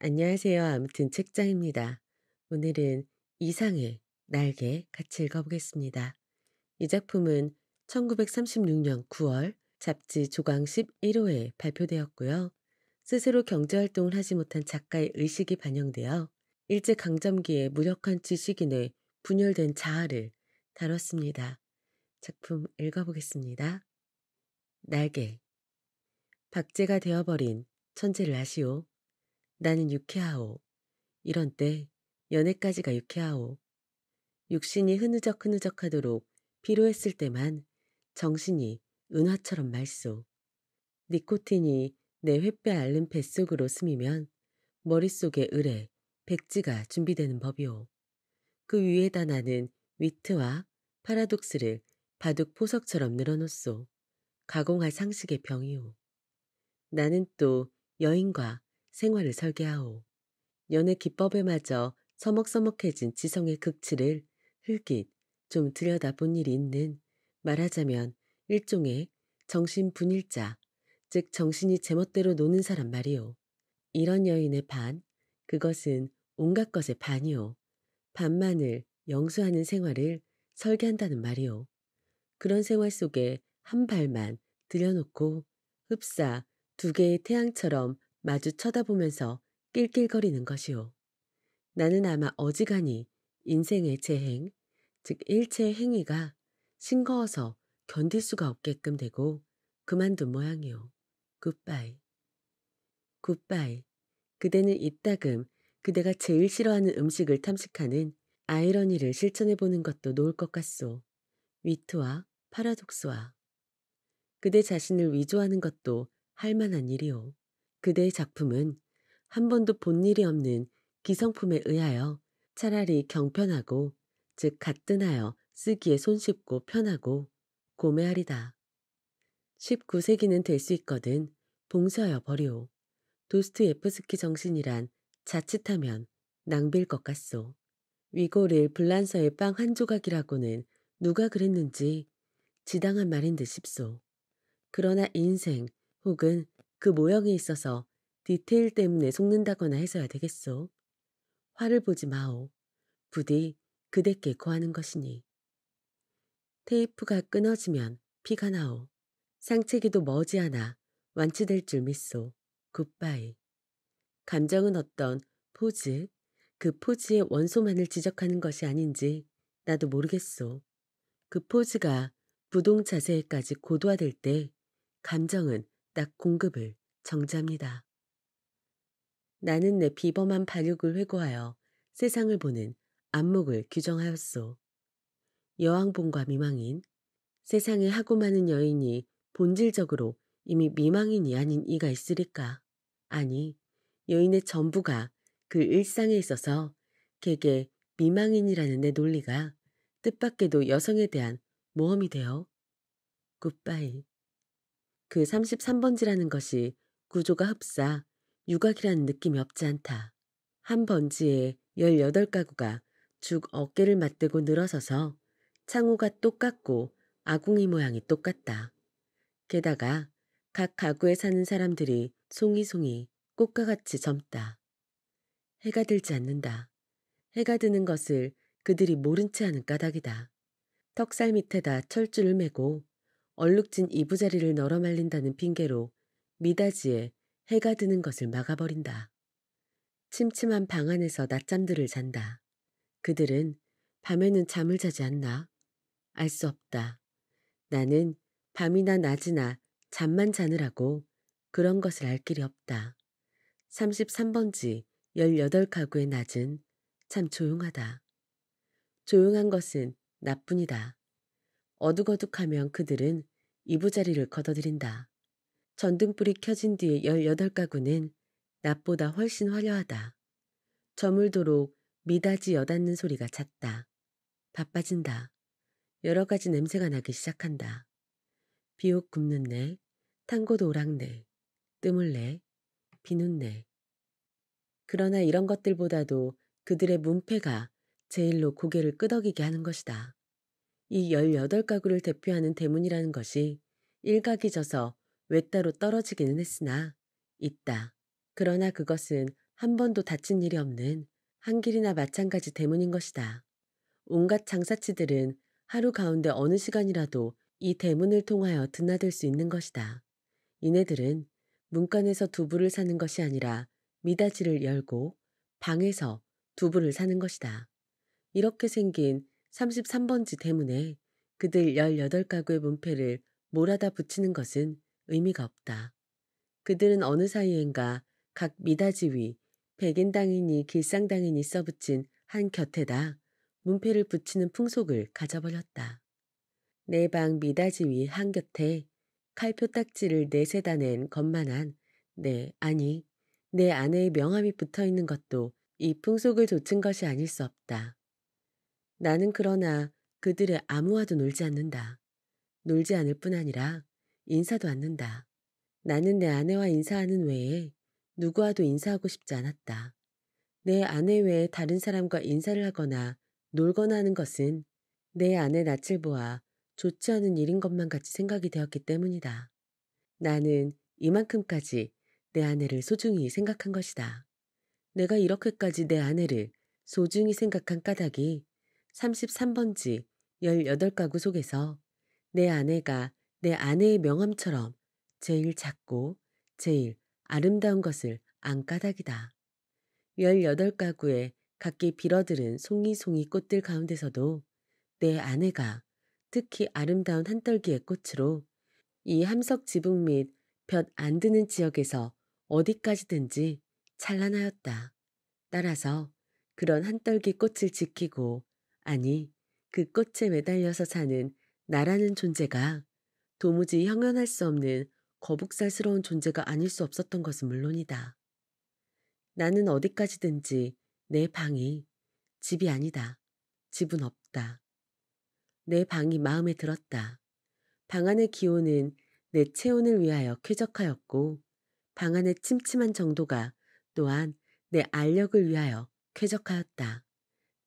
안녕하세요. 아무튼 책장입니다. 오늘은 이상의 날개 같이 읽어보겠습니다. 이 작품은 1936년 9월 잡지 조강 11호에 발표되었고요. 스스로 경제활동을 하지 못한 작가의 의식이 반영되어 일제강점기의 무력한 지식인의 분열된 자아를 다뤘습니다. 작품 읽어보겠습니다. 날개. 박제가 되어버린 천재를 아시오. 나는 유쾌하오. 이런 때 연애까지가 유쾌하오. 육신이 흐느적흐느적하도록 피로했을 때만 정신이 은화처럼 맑소. 니코틴이 내 횃배 앓는 뱃속으로 스미면 머릿속에 을에 백지가 준비되는 법이오. 그 위에다 나는 위트와 파라독스를 바둑 포석처럼 늘어놓소. 가공할 상식의 병이오. 나는 또 여인과 생활을 설계하오. 연애 기법에마저 서먹서먹해진 지성의 극치를 흘깃 좀 들여다본 일이 있는, 말하자면 일종의 정신분일자, 즉 정신이 제멋대로 노는 사람 말이오. 이런 여인의 반, 그것은 온갖 것의 반이오. 반만을 영수하는 생활을 설계한다는 말이오. 그런 생활 속에 한 발만 들여놓고 흡사 두 개의 태양처럼 마주 쳐다보면서 낄낄거리는 것이오. 나는 아마 어지간히 인생의 재행, 즉 일체의 행위가 싱거워서 견딜 수가 없게끔 되고 그만둔 모양이오. 굿바이. 굿바이. 그대는 이따금 그대가 제일 싫어하는 음식을 탐식하는 아이러니를 실천해보는 것도 놓을 것 같소. 위트와 파라독스와. 그대 자신을 위조하는 것도 할 만한 일이오. 그대의 작품은 한 번도 본 일이 없는 기성품에 의하여 차라리 경편하고, 즉 가뜩하여 쓰기에 손쉽고 편하고 고매하리다. 19세기는 될 수 있거든 봉쇄하여 버리오. 도스토예프스키 정신이란 자칫하면 낭비일 것 같소. 위고를 불란서의 빵 한 조각이라고는 누가 그랬는지 지당한 말인 듯 싶소. 그러나 인생 혹은 그 모형에 있어서 디테일 때문에 속는다거나 해서야 되겠소. 화를 보지 마오. 부디 그대께 고하는 것이니. 테이프가 끊어지면 피가 나오. 상체기도 머지않아 완치될 줄 믿소. 굿바이. 감정은 어떤 포즈, 그 포즈의 원소만을 지적하는 것이 아닌지 나도 모르겠소. 그 포즈가 부동 자세에까지 고도화될 때 감정은 딱 공급을 정지합니다. 나는 내 비범한 발육을 회고하여 세상을 보는 안목을 규정하였소. 여왕봉과 미망인, 세상에 하고 많은 여인이 본질적으로 이미 미망인이 아닌 이가 있으리까? 아니, 여인의 전부가 그 일상에 있어서 개개 미망인이라는 내 논리가 뜻밖에도 여성에 대한 모험이 되어 굿바이. 그 33번지라는 것이 구조가 흡사 유각이라는 느낌이 없지 않다. 한 번지에 18가구가 죽 어깨를 맞대고 늘어서서 창호가 똑같고 아궁이 모양이 똑같다. 게다가 각 가구에 사는 사람들이 송이송이 꽃과 같이 젊다. 해가 들지 않는다. 해가 드는 것을 그들이 모른 채 하는 까닭이다. 턱살 밑에다 철줄을 매고 얼룩진 이부자리를 널어 말린다는 핑계로 미닫이에 해가 드는 것을 막아버린다. 침침한 방 안에서 낮잠들을 잔다. 그들은 밤에는 잠을 자지 않나? 알 수 없다. 나는 밤이나 낮이나 잠만 자느라고 그런 것을 알 길이 없다. 33번지 18가구의 낮은 참 조용하다. 조용한 것은 나뿐이다. 어둑어둑하면 그들은 이부자리를 걷어들인다. 전등불이 켜진 뒤에 18가구는 낮보다 훨씬 화려하다. 저물도록 미닫이 여닫는 소리가 잦다. 바빠진다. 여러 가지 냄새가 나기 시작한다. 비옥 굽는 내, 탄고도 오락내, 뜨물내, 비눗내. 그러나 이런 것들보다도 그들의 문패가 제일로 고개를 끄덕이게 하는 것이다. 이 18가구를 대표하는 대문이라는 것이 일각이 져서 외따로 떨어지기는 했으나 있다. 그러나 그것은 한 번도 다친 일이 없는 한길이나 마찬가지 때문인 것이다. 온갖 장사치들은 하루 가운데 어느 시간이라도 이 대문을 통하여 드나들 수 있는 것이다. 이네들은 문간에서 두부를 사는 것이 아니라 미닫이를 열고 방에서 두부를 사는 것이다. 이렇게 생긴 33번지 대문에 그들 18가구의 문패를 몰아다 붙이는 것은 의미가 없다. 그들은 어느 사이엔가 각 미닫이 위 백인당이니 길상당이니 써붙인 한 곁에다 문패를 붙이는 풍속을 가져버렸다. 내 방 미닫이 위 한 곁에 칼표 딱지를 내세다 낸 것만한 내 아내의 명함이 붙어있는 것도 이 풍속을 좇은 것이 아닐 수 없다. 나는 그러나 그들의 아무와도 놀지 않는다. 놀지 않을 뿐 아니라 인사도 않는다. 나는 내 아내와 인사하는 외에 누구와도 인사하고 싶지 않았다. 내 아내 외에 다른 사람과 인사를 하거나 놀거나 하는 것은 내 아내 낯을 보아 좋지 않은 일인 것만 같이 생각이 되었기 때문이다. 나는 이만큼까지 내 아내를 소중히 생각한 것이다. 내가 이렇게까지 내 아내를 소중히 생각한 까닭이 33번지 18가구 속에서 내 아내가 내 아내의 명함처럼 제일 작고 제일 아름다운 것을 안 까닭이다. 18가구의 각기 빌어들은 송이송이 꽃들 가운데서도 내 아내가 특히 아름다운 한떨기의 꽃으로 이 함석 지붕 및 볕 안 드는 지역에서 어디까지든지 찬란하였다. 따라서 그런 한떨기 꽃을 지키고 아니 그 꽃에 매달려서 사는 나라는 존재가 도무지 형언할 수 없는 거북살스러운 존재가 아닐 수 없었던 것은 물론이다. 나는 어디까지든지 내 방이 집이 아니다. 집은 없다. 내 방이 마음에 들었다. 방 안의 기온은 내 체온을 위하여 쾌적하였고 방 안의 침침한 정도가 또한 내 알력을 위하여 쾌적하였다.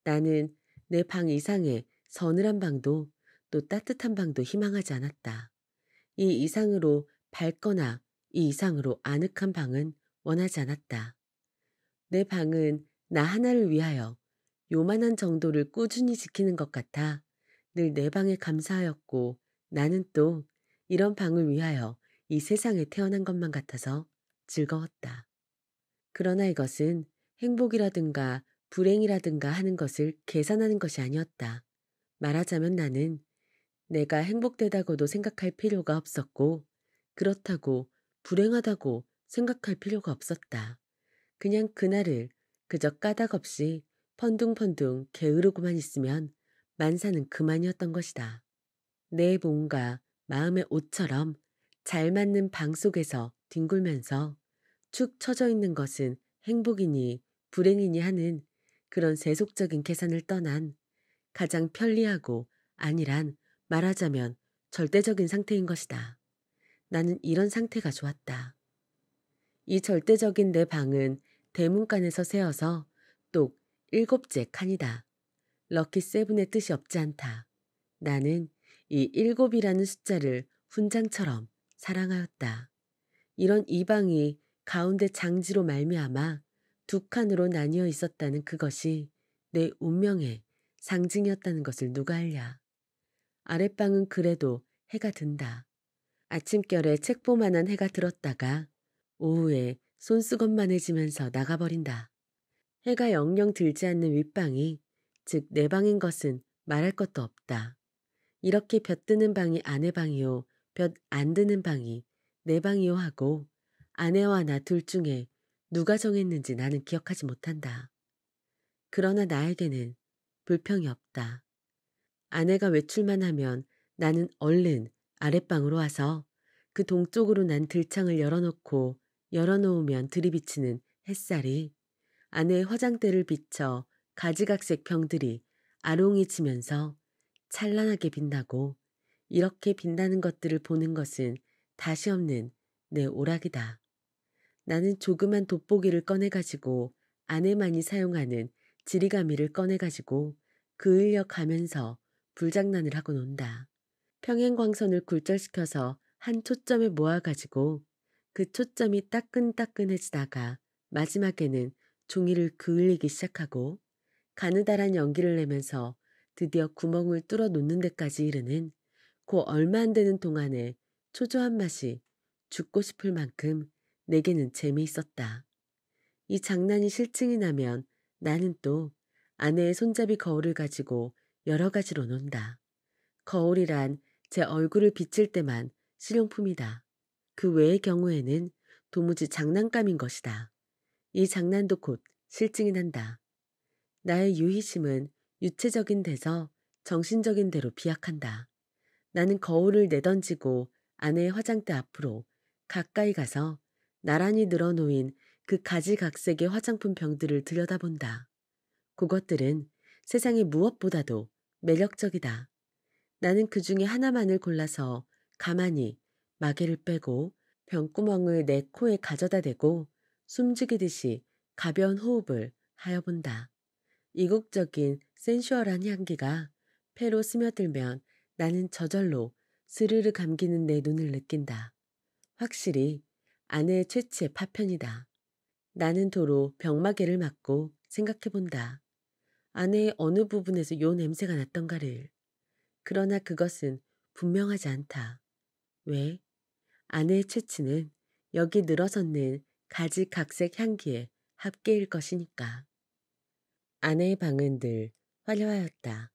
나는 내 방 이상의 서늘한 방도 또 따뜻한 방도 희망하지 않았다. 이 이상으로 밝거나 이 이상으로 아늑한 방은 원하지 않았다. 내 방은 나 하나를 위하여 요만한 정도를 꾸준히 지키는 것 같아 늘 내 방에 감사하였고 나는 또 이런 방을 위하여 이 세상에 태어난 것만 같아서 즐거웠다. 그러나 이것은 행복이라든가 불행이라든가 하는 것을 계산하는 것이 아니었다. 말하자면 나는 내가 행복되다고도 생각할 필요가 없었고 그렇다고 불행하다고 생각할 필요가 없었다. 그냥 그날을 그저 까닭 없이 펀둥펀둥 게으르고만 있으면 만사는 그만이었던 것이다. 내 몸과 마음의 옷처럼 잘 맞는 방 속에서 뒹굴면서 축 처져 있는 것은 행복이니 불행이니 하는 그런 세속적인 계산을 떠난 가장 편리하고 안일한 말하자면 절대적인 상태인 것이다. 나는 이런 상태가 좋았다. 이 절대적인 내 방은 대문간에서 세어서 똑 7째 칸이다. 럭키 세븐의 뜻이 없지 않다. 나는 이 7이라는 숫자를 훈장처럼 사랑하였다. 이런 이 방이 가운데 장지로 말미암아 2칸으로 나뉘어 있었다는 그것이 내 운명의 상징이었다는 것을 누가 알랴. 아랫방은 그래도 해가 든다. 아침결에 책보만한 해가 들었다가 오후에 손수건만해지면서 나가버린다. 해가 영영 들지 않는 윗방이 즉 내 방인 것은 말할 것도 없다. 이렇게 볕 드는 방이 아내 방이요 볕 안 드는 방이 내 방이요 하고 아내와 나 둘 중에 누가 정했는지 나는 기억하지 못한다. 그러나 나에게는 불평이 없다. 아내가 외출만 하면 나는 얼른 아랫방으로 와서 그 동쪽으로 난 들창을 열어놓고 열어놓으면 들이비치는 햇살이 아내의 화장대를 비춰 가지각색 병들이 아롱이지면서 찬란하게 빛나고 이렇게 빛나는 것들을 보는 것은 다시 없는 내 오락이다. 나는 조그만 돋보기를 꺼내가지고 아내만이 사용하는 지리가미를 꺼내가지고 그을려 가면서 불장난을 하고 논다. 평행광선을 굴절시켜서 한 초점에 모아가지고 그 초점이 따끈따끈해지다가 마지막에는 종이를 그을리기 시작하고 가느다란 연기를 내면서 드디어 구멍을 뚫어 놓는 데까지 이르는 그 얼마 안 되는 동안에 초조한 맛이 죽고 싶을 만큼 내게는 재미있었다. 이 장난이 실증이 나면 나는 또 아내의 손잡이 거울을 가지고 여러 가지로 논다. 거울이란 제 얼굴을 비칠 때만 실용품이다. 그 외의 경우에는 도무지 장난감인 것이다. 이 장난도 곧 실증이 난다. 나의 유희심은 유체적인 데서 정신적인 데로 비약한다. 나는 거울을 내던지고 아내의 화장대 앞으로 가까이 가서 나란히 늘어놓인 그 가지각색의 화장품 병들을 들여다본다. 그것들은 세상의 무엇보다도 매력적이다. 나는 그 중에 하나만을 골라서 가만히 마개를 빼고 병구멍을 내 코에 가져다 대고 숨죽이듯이 가벼운 호흡을 하여 본다. 이국적인 센슈얼한 향기가 폐로 스며들면 나는 저절로 스르르 감기는 내 눈을 느낀다. 확실히 아내의 최치의 파편이다. 나는 도로 병마개를 맞고 생각해 본다. 아내의 어느 부분에서 요 냄새가 났던가를. 그러나 그것은 분명하지 않다. 왜? 아내의 채취는 여기 늘어섰는 가지각색 향기의 합계일 것이니까. 아내의 방은 늘 화려하였다.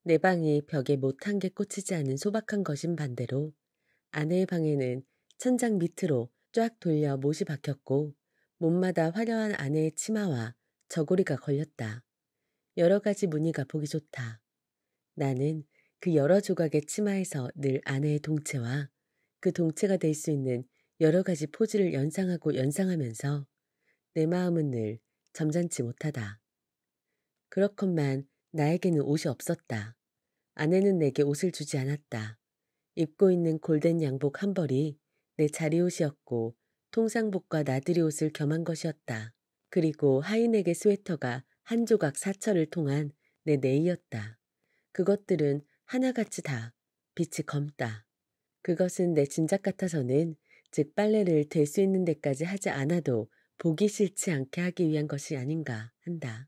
내 방이 벽에 못 한 개 꽂히지 않은 소박한 것인 반대로 아내의 방에는 천장 밑으로 쫙 돌려 못이 박혔고 못마다 화려한 아내의 치마와 저고리가 걸렸다. 여러 가지 무늬가 보기 좋다. 나는 그 여러 조각의 치마에서 늘 아내의 동체와 그 동체가 될 수 있는 여러 가지 포즈를 연상하고 연상하면서 내 마음은 늘 점잖지 못하다. 그렇건만 나에게는 옷이 없었다. 아내는 내게 옷을 주지 않았다. 입고 있는 골덴 양복 한 벌이 내 자리옷이었고 통상복과 나들이 옷을 겸한 것이었다. 그리고 하이넥의 스웨터가 한 조각 사철을 통한 내 내이였다. 그것들은 하나같이 다 빛이 검다. 그것은 내 짐작 같아서는 즉 빨래를 될 수 있는 데까지 하지 않아도 보기 싫지 않게 하기 위한 것이 아닌가 한다.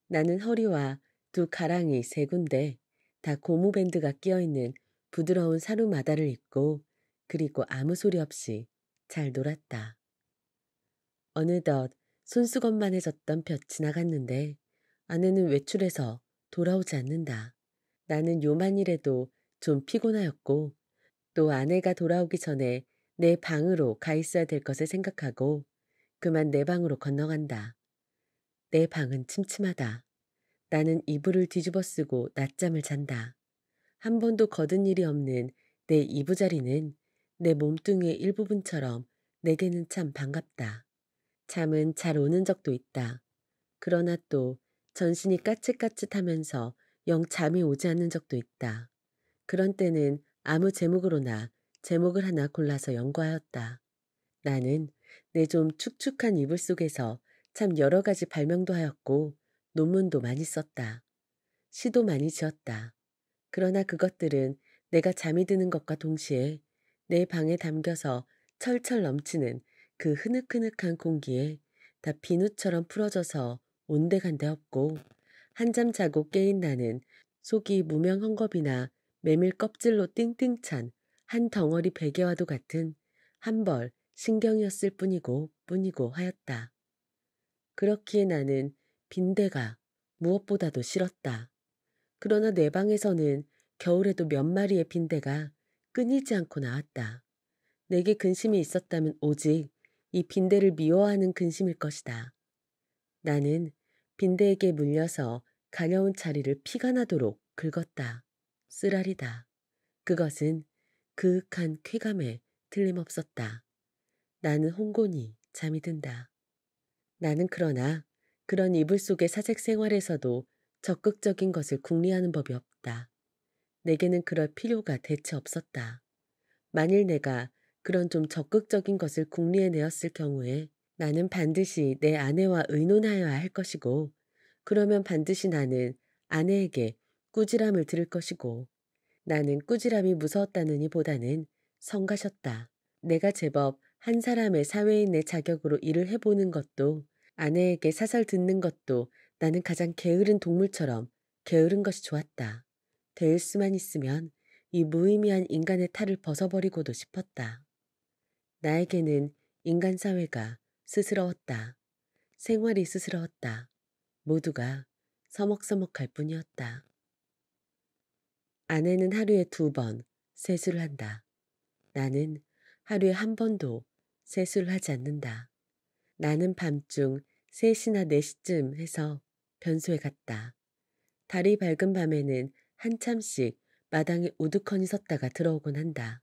나는 허리와 두 가랑이 세 군데 다 고무밴드가 끼어있는 부드러운 사루마다를 입고 그리고 아무 소리 없이 잘 놀았다. 어느덧 손수건만해졌던 볕이 나갔는데 아내는 외출해서 돌아오지 않는다. 나는 요만이라도 좀 피곤하였고 또 아내가 돌아오기 전에 내 방으로 가 있어야 될 것을 생각하고 그만 내 방으로 건너간다. 내 방은 침침하다. 나는 이불을 뒤집어 쓰고 낮잠을 잔다. 한 번도 거둔 일이 없는 내 이부자리는 내 몸뚱이의 일부분처럼 내게는 참 반갑다. 잠은 잘 오는 적도 있다. 그러나 또 전신이 까짟까짟하면서 영 잠이 오지 않는 적도 있다. 그런 때는 아무 제목으로나 제목을 하나 골라서 연구하였다. 나는 내 좀 축축한 이불 속에서 참 여러 가지 발명도 하였고 논문도 많이 썼다. 시도 많이 지었다. 그러나 그것들은 내가 잠이 드는 것과 동시에 내 방에 담겨서 철철 넘치는 그 흐느흐느한 공기에 다 비누처럼 풀어져서 온데간데 없고 한잠 자고 깨인 나는 속이 무명 헝겊이나 메밀 껍질로 띵띵 찬 한 덩어리 베개와도 같은 한 벌 신경이었을 뿐이고 하였다. 그렇기에 나는 빈대가 무엇보다도 싫었다. 그러나 내 방에서는 겨울에도 몇 마리의 빈대가 끊이지 않고 나왔다. 내게 근심이 있었다면 오직 이 빈대를 미워하는 근심일 것이다. 나는 빈대에게 물려서 가려운 자리를 피가 나도록 긁었다. 쓰라리다. 그것은 그윽한 쾌감에 틀림없었다. 나는 홍곤히 잠이 든다. 나는 그러나 그런 이불 속의 사색 생활에서도 적극적인 것을 궁리하는 법이 없다. 내게는 그럴 필요가 대체 없었다. 만일 내가 그런 좀 적극적인 것을 궁리해내었을 경우에 나는 반드시 내 아내와 의논하여야 할 것이고 그러면 반드시 나는 아내에게 꾸지람을 들을 것이고 나는 꾸지람이 무서웠다느니 보다는 성가셨다. 내가 제법 한 사람의 사회인의 자격으로 일을 해보는 것도 아내에게 사설 듣는 것도 나는 가장 게으른 동물처럼 게으른 것이 좋았다. 될 수만 있으면 이 무의미한 인간의 탈을 벗어버리고도 싶었다. 나에게는 인간 사회가 스스러웠다. 생활이 스스러웠다. 모두가 서먹서먹할 뿐이었다. 아내는 하루에 2번 세수를 한다. 나는 하루에 1번도 세수를 하지 않는다. 나는 밤중 3시나 4시쯤 해서 변소에 갔다. 달이 밝은 밤에는 한참씩 마당에 우두커니 섰다가 들어오곤 한다.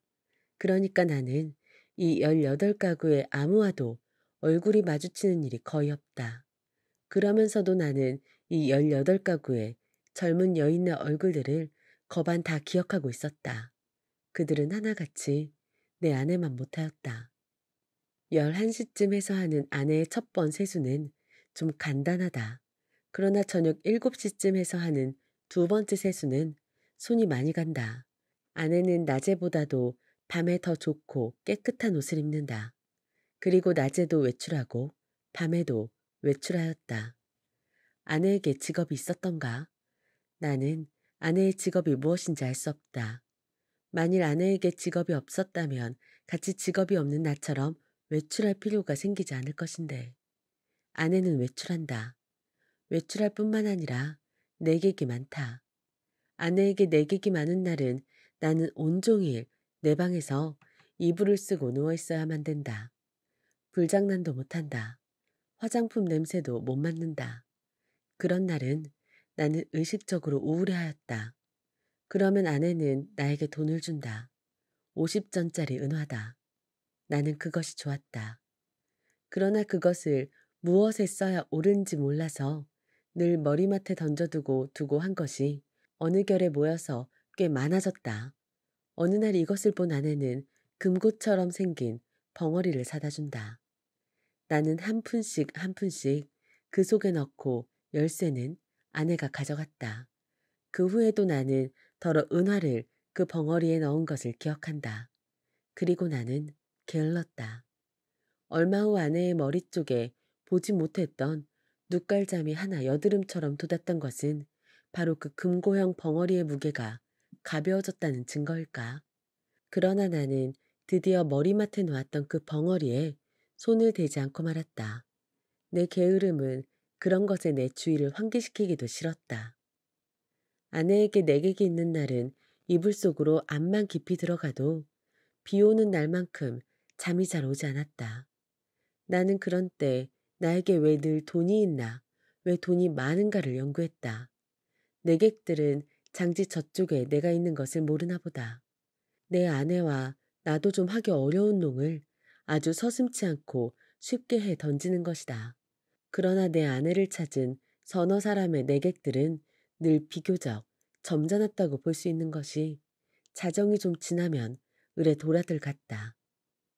그러니까 나는 이 18가구의 아무와도 얼굴이 마주치는 일이 거의 없다. 그러면서도 나는 이 18가구의 젊은 여인의 얼굴들을 거반 다 기억하고 있었다. 그들은 하나같이 내 아내만 못하였다. 11시쯤 해서 하는 아내의 첫 번 세수는 좀 간단하다. 그러나 저녁 7시쯤 해서 하는 2번째 세수는 손이 많이 간다. 아내는 낮에보다도 밤에 더 좋고 깨끗한 옷을 입는다. 그리고 낮에도 외출하고 밤에도 외출하였다. 아내에게 직업이 있었던가? 나는 아내의 직업이 무엇인지 알 수 없다. 만일 아내에게 직업이 없었다면 같이 직업이 없는 나처럼 외출할 필요가 생기지 않을 것인데. 아내는 외출한다. 외출할 뿐만 아니라 내객이 많다. 아내에게 내객이 많은 날은 나는 온종일 내 방에서 이불을 쓰고 누워 있어야만 된다. 불장난도 못한다. 화장품 냄새도 못 맡는다. 그런 날은 나는 의식적으로 우울해하였다. 그러면 아내는 나에게 돈을 준다. 50전짜리 은화다. 나는 그것이 좋았다. 그러나 그것을 무엇에 써야 옳은지 몰라서 늘 머리맡에 던져두고 한 것이 어느 결에 모여서 꽤 많아졌다. 어느 날 이것을 본 아내는 금고처럼 생긴 벙어리를 사다 준다. 나는 한 푼씩 한 푼씩 그 속에 넣고 열쇠는 아내가 가져갔다. 그 후에도 나는 더러 은화를 그 벙어리에 넣은 것을 기억한다. 그리고 나는 게을렀다. 얼마 후 아내의 머리 쪽에 보지 못했던 눈깔잠이 하나 여드름처럼 돋았던 것은 바로 그 금고형 벙어리의 무게가 가벼워졌다는 증거일까? 그러나 나는 드디어 머리맡에 놓았던 그 벙어리에 손을 대지 않고 말았다. 내 게으름은 그런 것에 내 주의를 환기시키기도 싫었다. 아내에게 내객이 있는 날은 이불 속으로 암만 깊이 들어가도 비 오는 날만큼 잠이 잘 오지 않았다. 나는 그런 때 나에게 왜 늘 돈이 있나, 왜 돈이 많은가를 연구했다. 내객들은 장지 저쪽에 내가 있는 것을 모르나 보다. 내 아내와 나도 좀 하기 어려운 농을 아주 서슴지 않고 쉽게 해 던지는 것이다. 그러나 내 아내를 찾은 서너 사람의 내객들은 늘 비교적 점잖았다고 볼 수 있는 것이 자정이 좀 지나면 을에 돌아들 같다.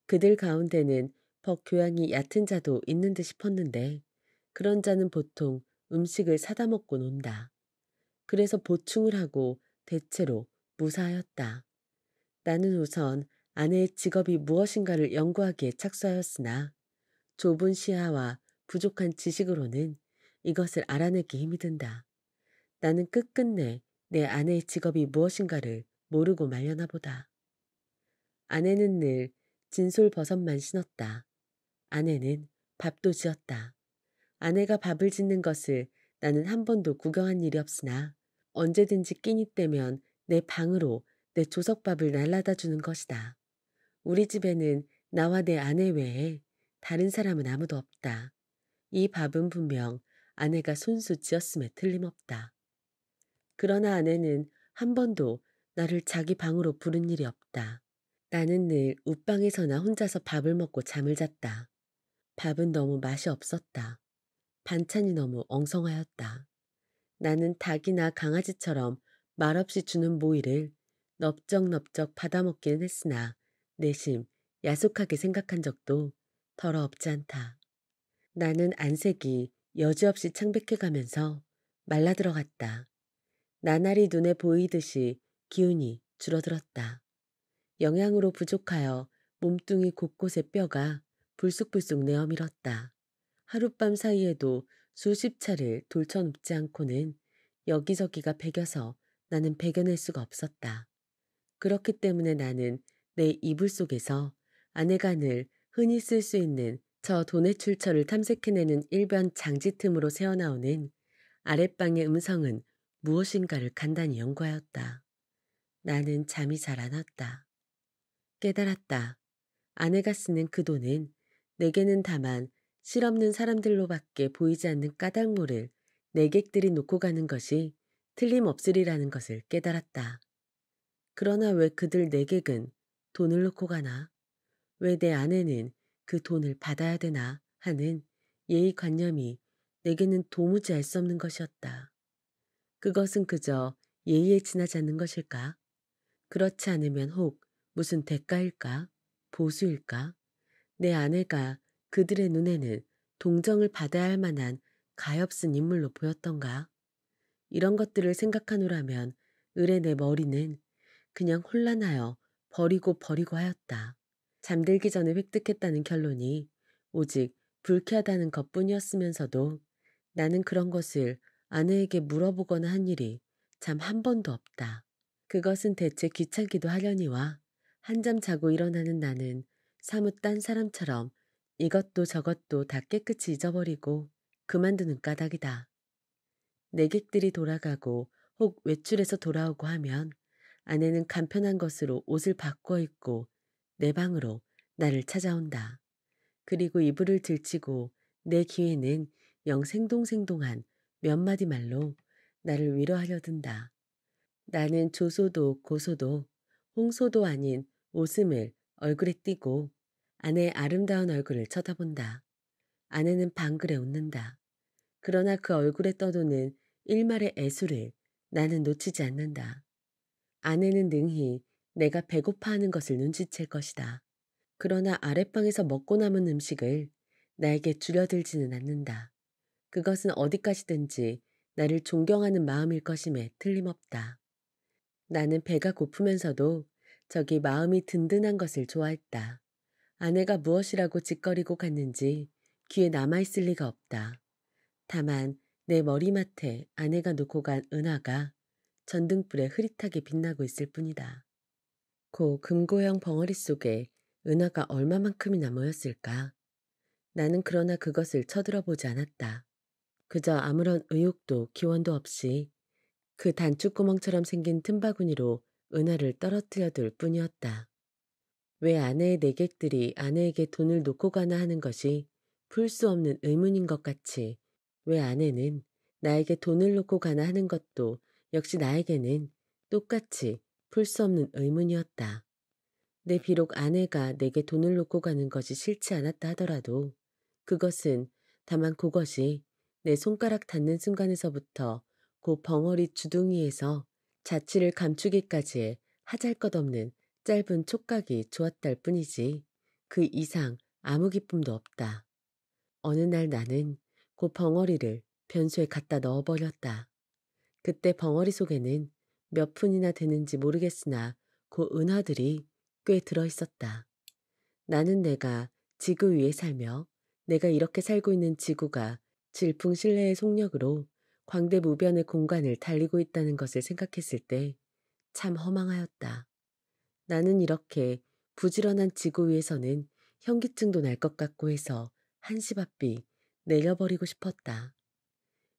그들 가운데는 벅 교양이 얕은 자도 있는 듯 싶었는데 그런 자는 보통 음식을 사다 먹고 논다. 그래서 보충을 하고 대체로 무사하였다. 나는 우선 아내의 직업이 무엇인가를 연구하기에 착수하였으나 좁은 시야와 부족한 지식으로는 이것을 알아내기 힘이 든다. 나는 끝끝내 내 아내의 직업이 무엇인가를 모르고 말려나 보다. 아내는 늘 진솔버섯만 신었다. 아내는 밥도 지었다. 아내가 밥을 짓는 것을 나는 한 번도 구경한 일이 없으나 언제든지 끼니 때면 내 방으로 내 조석밥을 날라다 주는 것이다. 우리 집에는 나와 내 아내 외에 다른 사람은 아무도 없다. 이 밥은 분명 아내가 손수 지었음에 틀림없다. 그러나 아내는 한 번도 나를 자기 방으로 부른 일이 없다. 나는 늘 웃방에서나 혼자서 밥을 먹고 잠을 잤다. 밥은 너무 맛이 없었다. 반찬이 너무 엉성하였다. 나는 닭이나 강아지처럼 말없이 주는 모이를 넙적넙적 받아먹기는 했으나 내심 야속하게 생각한 적도 더러 없지 않다. 나는 안색이 여지없이 창백해가면서 말라들어갔다. 나날이 눈에 보이듯이 기운이 줄어들었다. 영양으로 부족하여 몸뚱이 곳곳의 뼈가 불쑥불쑥 내어밀었다. 하룻밤 사이에도 수십 차를 돌쳐눕지 않고는 여기저기가 배겨서 나는 배겨낼 수가 없었다. 그렇기 때문에 나는 내 이불 속에서 아내가 늘 흔히 쓸 수 있는 저 돈의 출처를 탐색해내는 일변 장지 틈으로 새어나오는 아랫방의 음성은 무엇인가를 간단히 연구하였다. 나는 잠이 잘 안 왔다. 깨달았다. 아내가 쓰는 그 돈은 내게는 다만 실없는 사람들로밖에 보이지 않는 까닭모를 내객들이 놓고 가는 것이 틀림없으리라는 것을 깨달았다. 그러나 왜 그들 내객은 돈을 놓고 가나? 왜 내 아내는 그 돈을 받아야 되나? 하는 예의관념이 내게는 도무지 알 수 없는 것이었다. 그것은 그저 예의에 지나지 않는 것일까? 그렇지 않으면 혹 무슨 대가일까? 보수일까? 내 아내가 그들의 눈에는 동정을 받아야 할 만한 가엾은 인물로 보였던가? 이런 것들을 생각하노라면 으레 내 머리는 그냥 혼란하여 버리고 하였다. 잠들기 전에 획득했다는 결론이 오직 불쾌하다는 것뿐이었으면서도 나는 그런 것을 아내에게 물어보거나 한 일이 참 한 번도 없다. 그것은 대체 귀찮기도 하려니와 한잠 자고 일어나는 나는 사뭇 딴 사람처럼 이것도 저것도 다 깨끗이 잊어버리고 그만두는 까닭이다. 내객들이 돌아가고 혹 외출해서 돌아오고 하면 아내는 간편한 것으로 옷을 바꿔 입고 내 방으로 나를 찾아온다. 그리고 이불을 들치고 내 귀에는 영 생동생동한 몇 마디 말로 나를 위로하려 든다. 나는 조소도 고소도 홍소도 아닌 웃음을 얼굴에 띠고 아내의 아름다운 얼굴을 쳐다본다. 아내는 방글에 웃는다. 그러나 그 얼굴에 떠도는 일말의 애수를 나는 놓치지 않는다. 아내는 능히 내가 배고파하는 것을 눈치챌 것이다. 그러나 아랫방에서 먹고 남은 음식을 나에게 줄여들지는 않는다. 그것은 어디까지든지 나를 존경하는 마음일 것임에 틀림없다. 나는 배가 고프면서도 저기 마음이 든든한 것을 좋아했다. 아내가 무엇이라고 짓거리고 갔는지 귀에 남아있을 리가 없다. 다만 내 머리맡에 아내가 놓고 간 은화가 전등불에 흐릿하게 빛나고 있을 뿐이다. 고 금고형 벙어리 속에 은화가 얼마만큼이나 모였을까? 나는 그러나 그것을 쳐들어보지 않았다. 그저 아무런 의욕도 기원도 없이 그 단추구멍처럼 생긴 틈바구니로 은하를 떨어뜨려 둘 뿐이었다. 왜 아내의 내객들이 아내에게 돈을 놓고 가나 하는 것이 풀 수 없는 의문인 것 같이 왜 아내는 나에게 돈을 놓고 가나 하는 것도 역시 나에게는 똑같이 풀 수 없는 의문이었다. 내 비록 아내가 내게 돈을 놓고 가는 것이 싫지 않았다 하더라도 그것은 다만 그것이 내 손가락 닿는 순간에서부터 그 벙어리 주둥이에서 자취를 감추기까지의 하잘것없는 짧은 촉각이 좋았달 뿐이지 그 이상 아무 기쁨도 없다. 어느 날 나는 그 벙어리를 변소에 갖다 넣어버렸다. 그때 벙어리 속에는 몇 푼이나 되는지 모르겠으나 그 은화들이 꽤 들어있었다. 나는 내가 지구 위에 살며 내가 이렇게 살고 있는 지구가 질풍실내의 속력으로 광대무변의 공간을 달리고 있다는 것을 생각했을 때 참 허망하였다. 나는 이렇게 부지런한 지구 위에서는 현기증도 날 것 같고 해서 한시바삐 내려버리고 싶었다.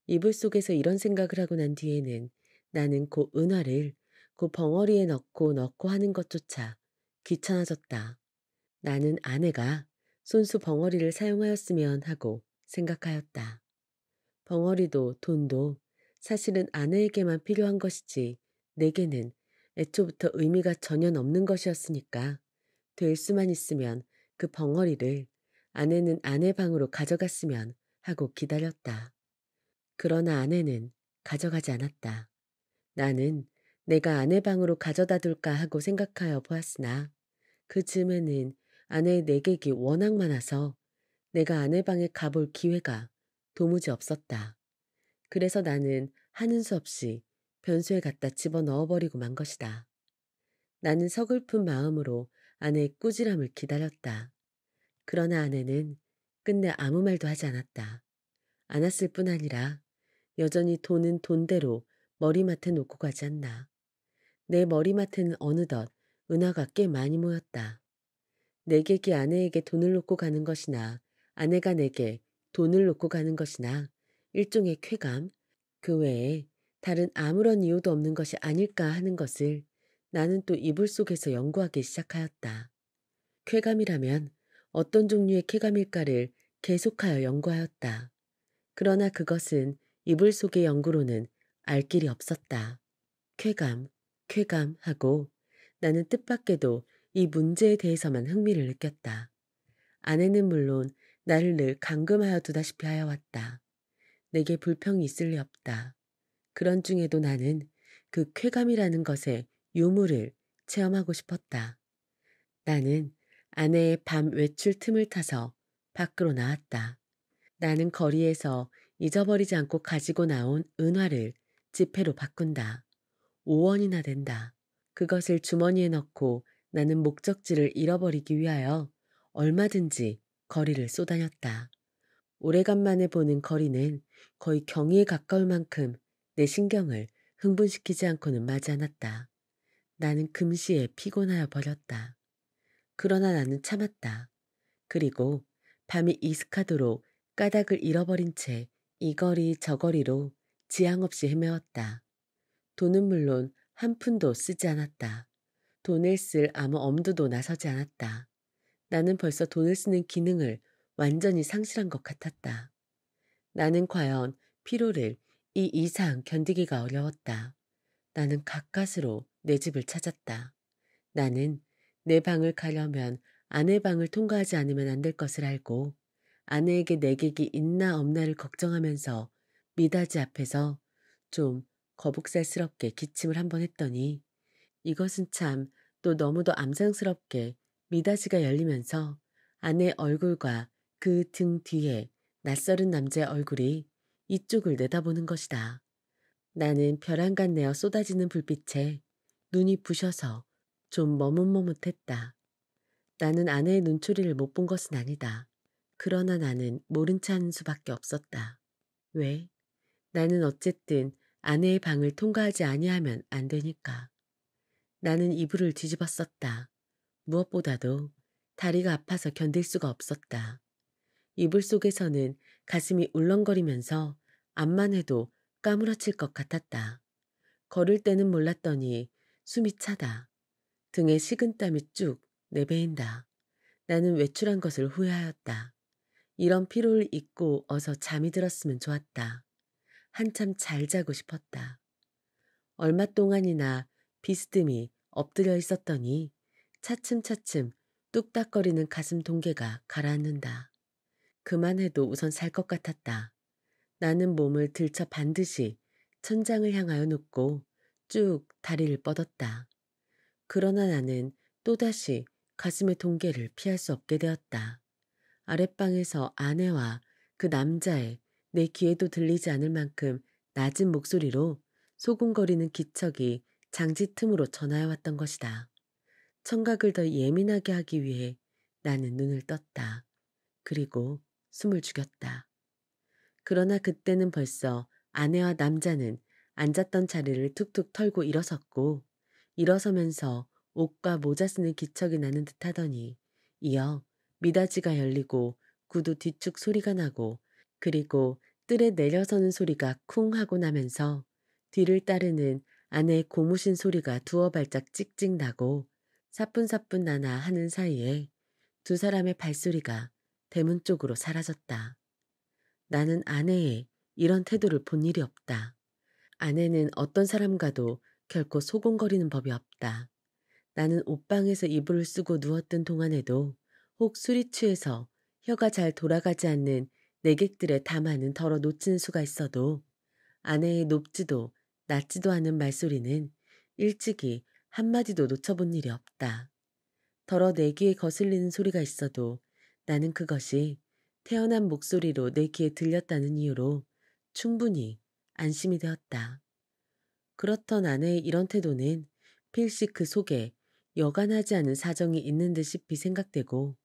이불 속에서 이런 생각을 하고 난 뒤에는 나는 그 은화를 그 벙어리에 넣고 하는 것조차 귀찮아졌다. 나는 아내가 손수 벙어리를 사용하였으면 하고 생각하였다. 벙어리도 돈도 사실은 아내에게만 필요한 것이지 내게는 애초부터 의미가 전혀 없는 것이었으니까 될 수만 있으면 그 벙어리를 아내는 아내 방으로 가져갔으면 하고 기다렸다. 그러나 아내는 가져가지 않았다. 나는 내가 아내 방으로 가져다 둘까 하고 생각하여 보았으나 그 즈음에는 아내의 내객이 워낙 많아서 내가 아내 방에 가볼 기회가 도무지 없었다. 그래서 나는 하는 수 없이 변소에 갖다 집어 넣어버리고 만 것이다. 나는 서글픈 마음으로 아내의 꾸지람을 기다렸다. 그러나 아내는 끝내 아무 말도 하지 않았을 뿐 아니라 여전히 돈은 돈대로 머리맡에 놓고 가지 않나. 내 머리맡에는 어느덧 은화가 꽤 많이 모였다. 내객이 아내에게 돈을 놓고 가는 것이나 아내가 내게 돈을 놓고 가는 것이나 일종의 쾌감, 그 외에 다른 아무런 이유도 없는 것이 아닐까 하는 것을 나는 또 이불 속에서 연구하기 시작하였다. 쾌감이라면 어떤 종류의 쾌감일까를 계속하여 연구하였다. 그러나 그것은 이불 속의 연구로는 알 길이 없었다. 쾌감, 쾌감 하고 나는 뜻밖에도 이 문제에 대해서만 흥미를 느꼈다. 아내는 물론 나를 늘 감금하여 두다시피 하여 왔다. 내게 불평이 있을 리 없다. 그런 중에도 나는 그 쾌감이라는 것의 유무를 체험하고 싶었다. 나는 아내의 밤 외출 틈을 타서 밖으로 나왔다. 나는 거리에서 잊어버리지 않고 가지고 나온 은화를 지폐로 바꾼다. 5원이나 된다. 그것을 주머니에 넣고 나는 목적지를 잃어버리기 위하여 얼마든지 거리를 쏘다녔다. 오래간만에 보는 거리는 거의 경이에 가까울 만큼 내 신경을 흥분시키지 않고는 마지 않았다. 나는 금시에 피곤하여 버렸다. 그러나 나는 참았다. 그리고 밤이 이슥하도록 까닭을 잃어버린 채 이 거리 저 거리로 지향 없이 헤매었다. 돈은 물론 한 푼도 쓰지 않았다. 돈을 쓸 아무 엄두도 나서지 않았다. 나는 벌써 돈을 쓰는 기능을 완전히 상실한 것 같았다. 나는 과연 피로를 이 이상 견디기가 어려웠다. 나는 가까스로 내 집을 찾았다. 나는 내 방을 가려면 아내 방을 통과하지 않으면 안 될 것을 알고 아내에게 내객이 있나 없나를 걱정하면서 미닫이 앞에서 좀 거북살스럽게 기침을 한번 했더니 이것은 참 또 너무도 암상스럽게 미닫이가 열리면서 아내 얼굴과 그 등 뒤에 낯설은 남자의 얼굴이 이쪽을 내다보는 것이다. 나는 벼랑간 내어 쏟아지는 불빛에 눈이 부셔서 좀 머뭇머뭇했다. 나는 아내의 눈초리를 못 본 것은 아니다. 그러나 나는 모른 체 하는 수밖에 없었다. 왜? 나는 어쨌든 아내의 방을 통과하지 아니하면 안 되니까. 나는 이불을 뒤집었었다. 무엇보다도 다리가 아파서 견딜 수가 없었다. 이불 속에서는 가슴이 울렁거리면서 암만 해도 까무러칠 것 같았다. 걸을 때는 몰랐더니 숨이 차다. 등에 식은땀이 쭉 내배인다. 나는 외출한 것을 후회하였다. 이런 피로를 잊고 어서 잠이 들었으면 좋았다. 한참 잘 자고 싶었다. 얼마 동안이나 비스듬히 엎드려 있었더니 차츰차츰 뚝딱거리는 가슴 동계가 가라앉는다. 그만해도 우선 살 것 같았다. 나는 몸을 들쳐 반드시 천장을 향하여 눕고 쭉 다리를 뻗었다. 그러나 나는 또다시 가슴의 동계를 피할 수 없게 되었다. 아랫방에서 아내와 그 남자의 내 귀에도 들리지 않을 만큼 낮은 목소리로 소곤거리는 기척이 장지 틈으로 전하여 왔던 것이다. 청각을 더 예민하게 하기 위해 나는 눈을 떴다. 그리고 숨을 죽였다. 그러나 그때는 벌써 아내와 남자는 앉았던 자리를 툭툭 털고 일어섰고 일어서면서 옷과 모자 쓰는 기척이 나는 듯하더니 이어 미닫이가 열리고 구두 뒤축 소리가 나고 그리고 뜰에 내려서는 소리가 쿵 하고 나면서 뒤를 따르는 아내의 고무신 소리가 두어 발짝 찍찍 나고 사뿐사뿐 나나 하는 사이에 두 사람의 발소리가 대문 쪽으로 사라졌다. 나는 아내의 이런 태도를 본 일이 없다. 아내는 어떤 사람과도 결코 소곤거리는 법이 없다. 나는 옷방에서 이불을 쓰고 누웠던 동안에도 혹 술이 취해서 혀가 잘 돌아가지 않는 내객들의 담화는 덜어 놓치는 수가 있어도 아내의 높지도 낮지도 않은 말소리는 일찍이 한마디도 놓쳐본 일이 없다. 덜어 내 귀에 거슬리는 소리가 있어도 나는 그것이 태어난 목소리로 내 귀에 들렸다는 이유로 충분히 안심이 되었다. 그렇던 아내의 이런 태도는 필시 그 속에 여간하지 않은 사정이 있는 듯 싶이 생각되고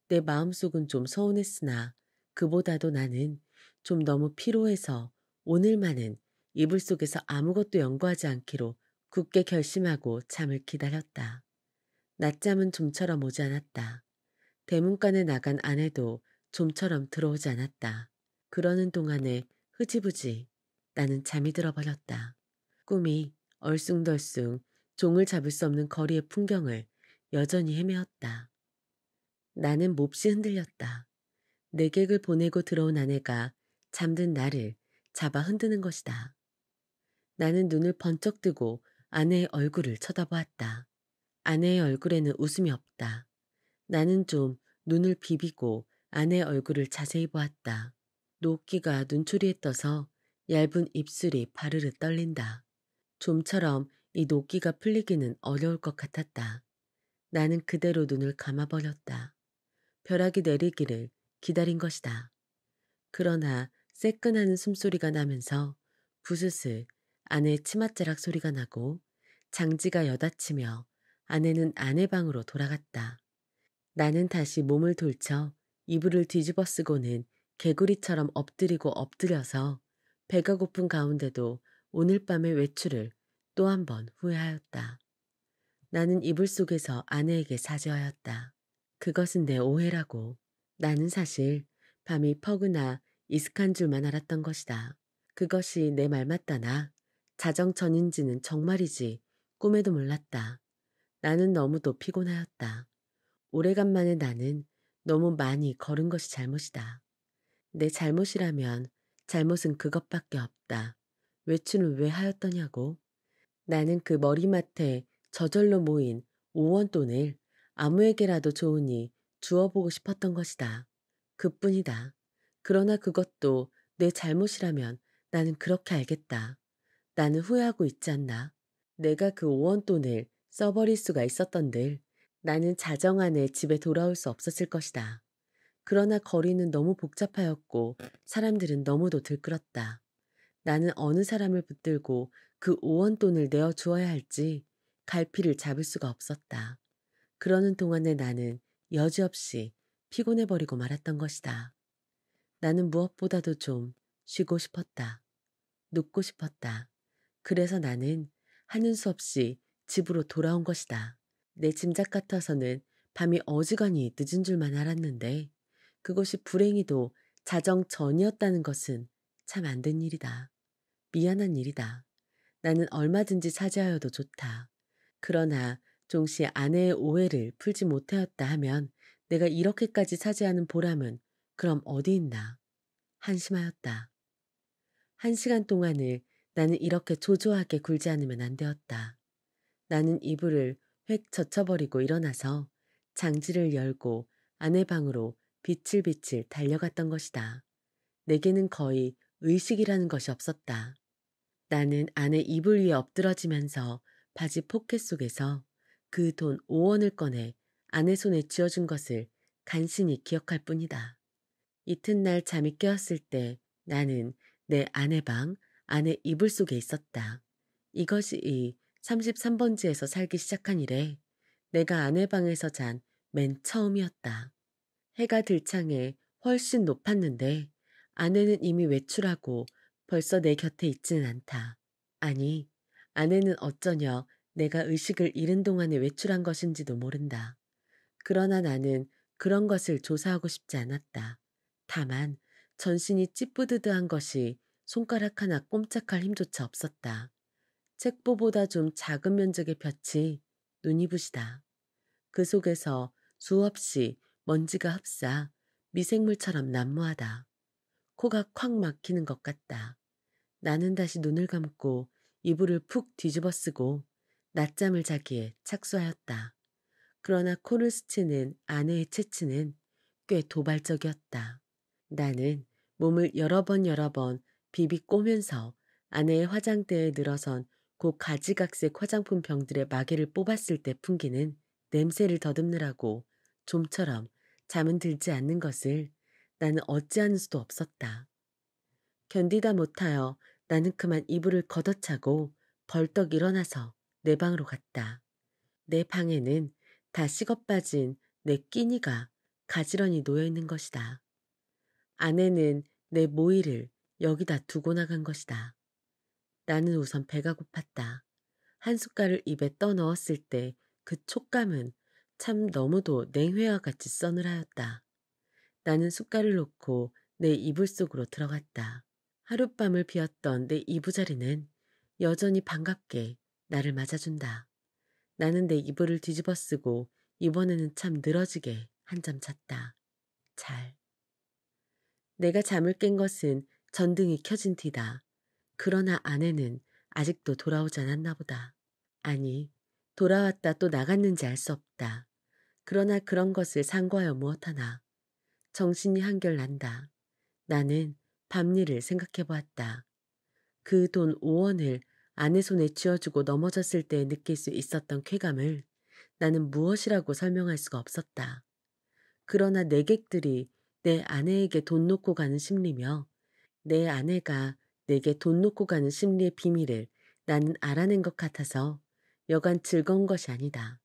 내 마음속은 좀 서운했으나 그보다도 나는 좀 너무 피로해서 오늘만은 이불 속에서 아무것도 연구하지 않기로 굳게 결심하고 잠을 기다렸다. 낮잠은 좀처럼 오지 않았다. 대문간에 나간 아내도 좀처럼 들어오지 않았다. 그러는 동안에 흐지부지 나는 잠이 들어버렸다. 꿈이 얼숭덜숭 종을 잡을 수 없는 거리의 풍경을 여전히 헤매었다. 나는 몹시 흔들렸다. 내객을 보내고 들어온 아내가 잠든 나를 잡아 흔드는 것이다. 나는 눈을 번쩍 뜨고 아내의 얼굴을 쳐다보았다. 아내의 얼굴에는 웃음이 없다. 나는 좀 눈을 비비고 아내의 얼굴을 자세히 보았다. 노끼가 눈초리에 떠서 얇은 입술이 바르르 떨린다. 좀처럼 이 노끼가 풀리기는 어려울 것 같았다. 나는 그대로 눈을 감아버렸다. 벼락이 내리기를 기다린 것이다. 그러나 새끈하는 숨소리가 나면서 부스스 아내의 치맛자락 소리가 나고 장지가 여닫히며 아내는 아내 방으로 돌아갔다. 나는 다시 몸을 돌쳐 이불을 뒤집어 쓰고는 개구리처럼 엎드리고 엎드려서 배가 고픈 가운데도 오늘 밤의 외출을 또 한 번 후회하였다. 나는 이불 속에서 아내에게 사죄하였다. 그것은 내 오해라고. 나는 사실 밤이 퍼그나 이슥한 줄만 알았던 것이다. 그것이 내 말 맞다나 자정전인지는 정말이지 꿈에도 몰랐다. 나는 너무도 피곤하였다. 오래간만에 나는 너무 많이 걸은 것이 잘못이다. 내 잘못이라면 잘못은 그것밖에 없다. 외출은 왜 하였더냐고. 나는 그 머리맡에 저절로 모인 5원 돈을 아무에게라도 좋으니 주어보고 싶었던 것이다. 그뿐이다. 그러나 그것도 내 잘못이라면 나는 그렇게 알겠다. 나는 후회하고 있지 않나. 내가 그 5원 돈을 써버릴 수가 있었던들 나는 자정 안에 집에 돌아올 수 없었을 것이다. 그러나 거리는 너무 복잡하였고 사람들은 너무도 들끓었다. 나는 어느 사람을 붙들고 그 5원 돈을 내어 주어야 할지 갈피를 잡을 수가 없었다. 그러는 동안에 나는 여지없이 피곤해버리고 말았던 것이다. 나는 무엇보다도 좀 쉬고 싶었다. 눕고 싶었다. 그래서 나는 하는 수 없이 집으로 돌아온 것이다. 내 짐작 같아서는 밤이 어지간히 늦은 줄만 알았는데 그것이 불행히도 자정 전이었다는 것은 참 안 된 일이다. 미안한 일이다. 나는 얼마든지 사죄하여도 좋다. 그러나 종시 아내의 오해를 풀지 못하였다 하면 내가 이렇게까지 사죄하는 보람은 그럼 어디 있나. 한심하였다. 1시간 동안을 나는 이렇게 조조하게 굴지 않으면 안 되었다. 나는 이불을 획 젖혀버리고 일어나서 장지를 열고 아내 방으로 비칠비칠 달려갔던 것이다. 내게는 거의 의식이라는 것이 없었다. 나는 아내 이불 위에 엎드러지면서 바지 포켓 속에서 그 돈 5원을 꺼내 아내 손에 쥐어준 것을 간신히 기억할 뿐이다. 이튿날 잠이 깨었을 때 나는 내 아내 방, 아내 이불 속에 있었다. 이것이 이 33번지에서 살기 시작한 이래 내가 아내 방에서 잔 맨 처음이었다. 해가 들창에 훨씬 높았는데 아내는 이미 외출하고 벌써 내 곁에 있지는 않다. 아니, 아내는 어쩌냐 내가 의식을 잃은 동안에 외출한 것인지도 모른다. 그러나 나는 그런 것을 조사하고 싶지 않았다. 다만 전신이 찌뿌드드한 것이 손가락 하나 꼼짝할 힘조차 없었다. 책보보다 좀 작은 면적의 볕이 눈이 부시다. 그 속에서 수없이 먼지가 흡사 미생물처럼 난무하다. 코가 콱 막히는 것 같다. 나는 다시 눈을 감고 이불을 푹 뒤집어 쓰고 낮잠을 자기에 착수하였다. 그러나 코를 스치는 아내의 체치는 꽤 도발적이었다. 나는 몸을 여러 번 비비 꼬면서 아내의 화장대에 늘어선 그 가지각색 화장품 병들의 마개를 뽑았을 때 풍기는 냄새를 더듬느라고 좀처럼 잠은 들지 않는 것을 나는 어찌하는 수도 없었다. 견디다 못하여 나는 그만 이불을 걷어차고 벌떡 일어나서 내 방으로 갔다. 내 방에는 다 식어빠진 내 끼니가 가지런히 놓여있는 것이다. 아내는 내 모이를 여기다 두고 나간 것이다. 나는 우선 배가 고팠다. 한 숟갈을 입에 떠 넣었을 때 그 촉감은 참 너무도 냉회와 같이 서늘하였다. 나는 숟갈을 놓고 내 이불 속으로 들어갔다. 하룻밤을 비웠던 내 이부자리는 여전히 반갑게 나를 맞아준다. 나는 내 이불을 뒤집어 쓰고 이번에는 참 늘어지게 한잠 잤다. 잘. 내가 잠을 깬 것은 전등이 켜진 뒤다. 그러나 아내는 아직도 돌아오지 않았나 보다. 아니, 돌아왔다 또 나갔는지 알 수 없다. 그러나 그런 것을 상고하여 무엇하나. 정신이 한결 난다. 나는 밤일을 생각해 보았다. 그 돈 5원을 아내 손에 쥐어주고 넘어졌을 때 느낄 수 있었던 쾌감을 나는 무엇이라고 설명할 수가 없었다. 그러나 내객들이 내 아내에게 돈 놓고 가는 심리며 내 아내가 내게 돈 놓고 가는 심리의 비밀을 나는 알아낸 것 같아서 여간 즐거운 것이 아니다.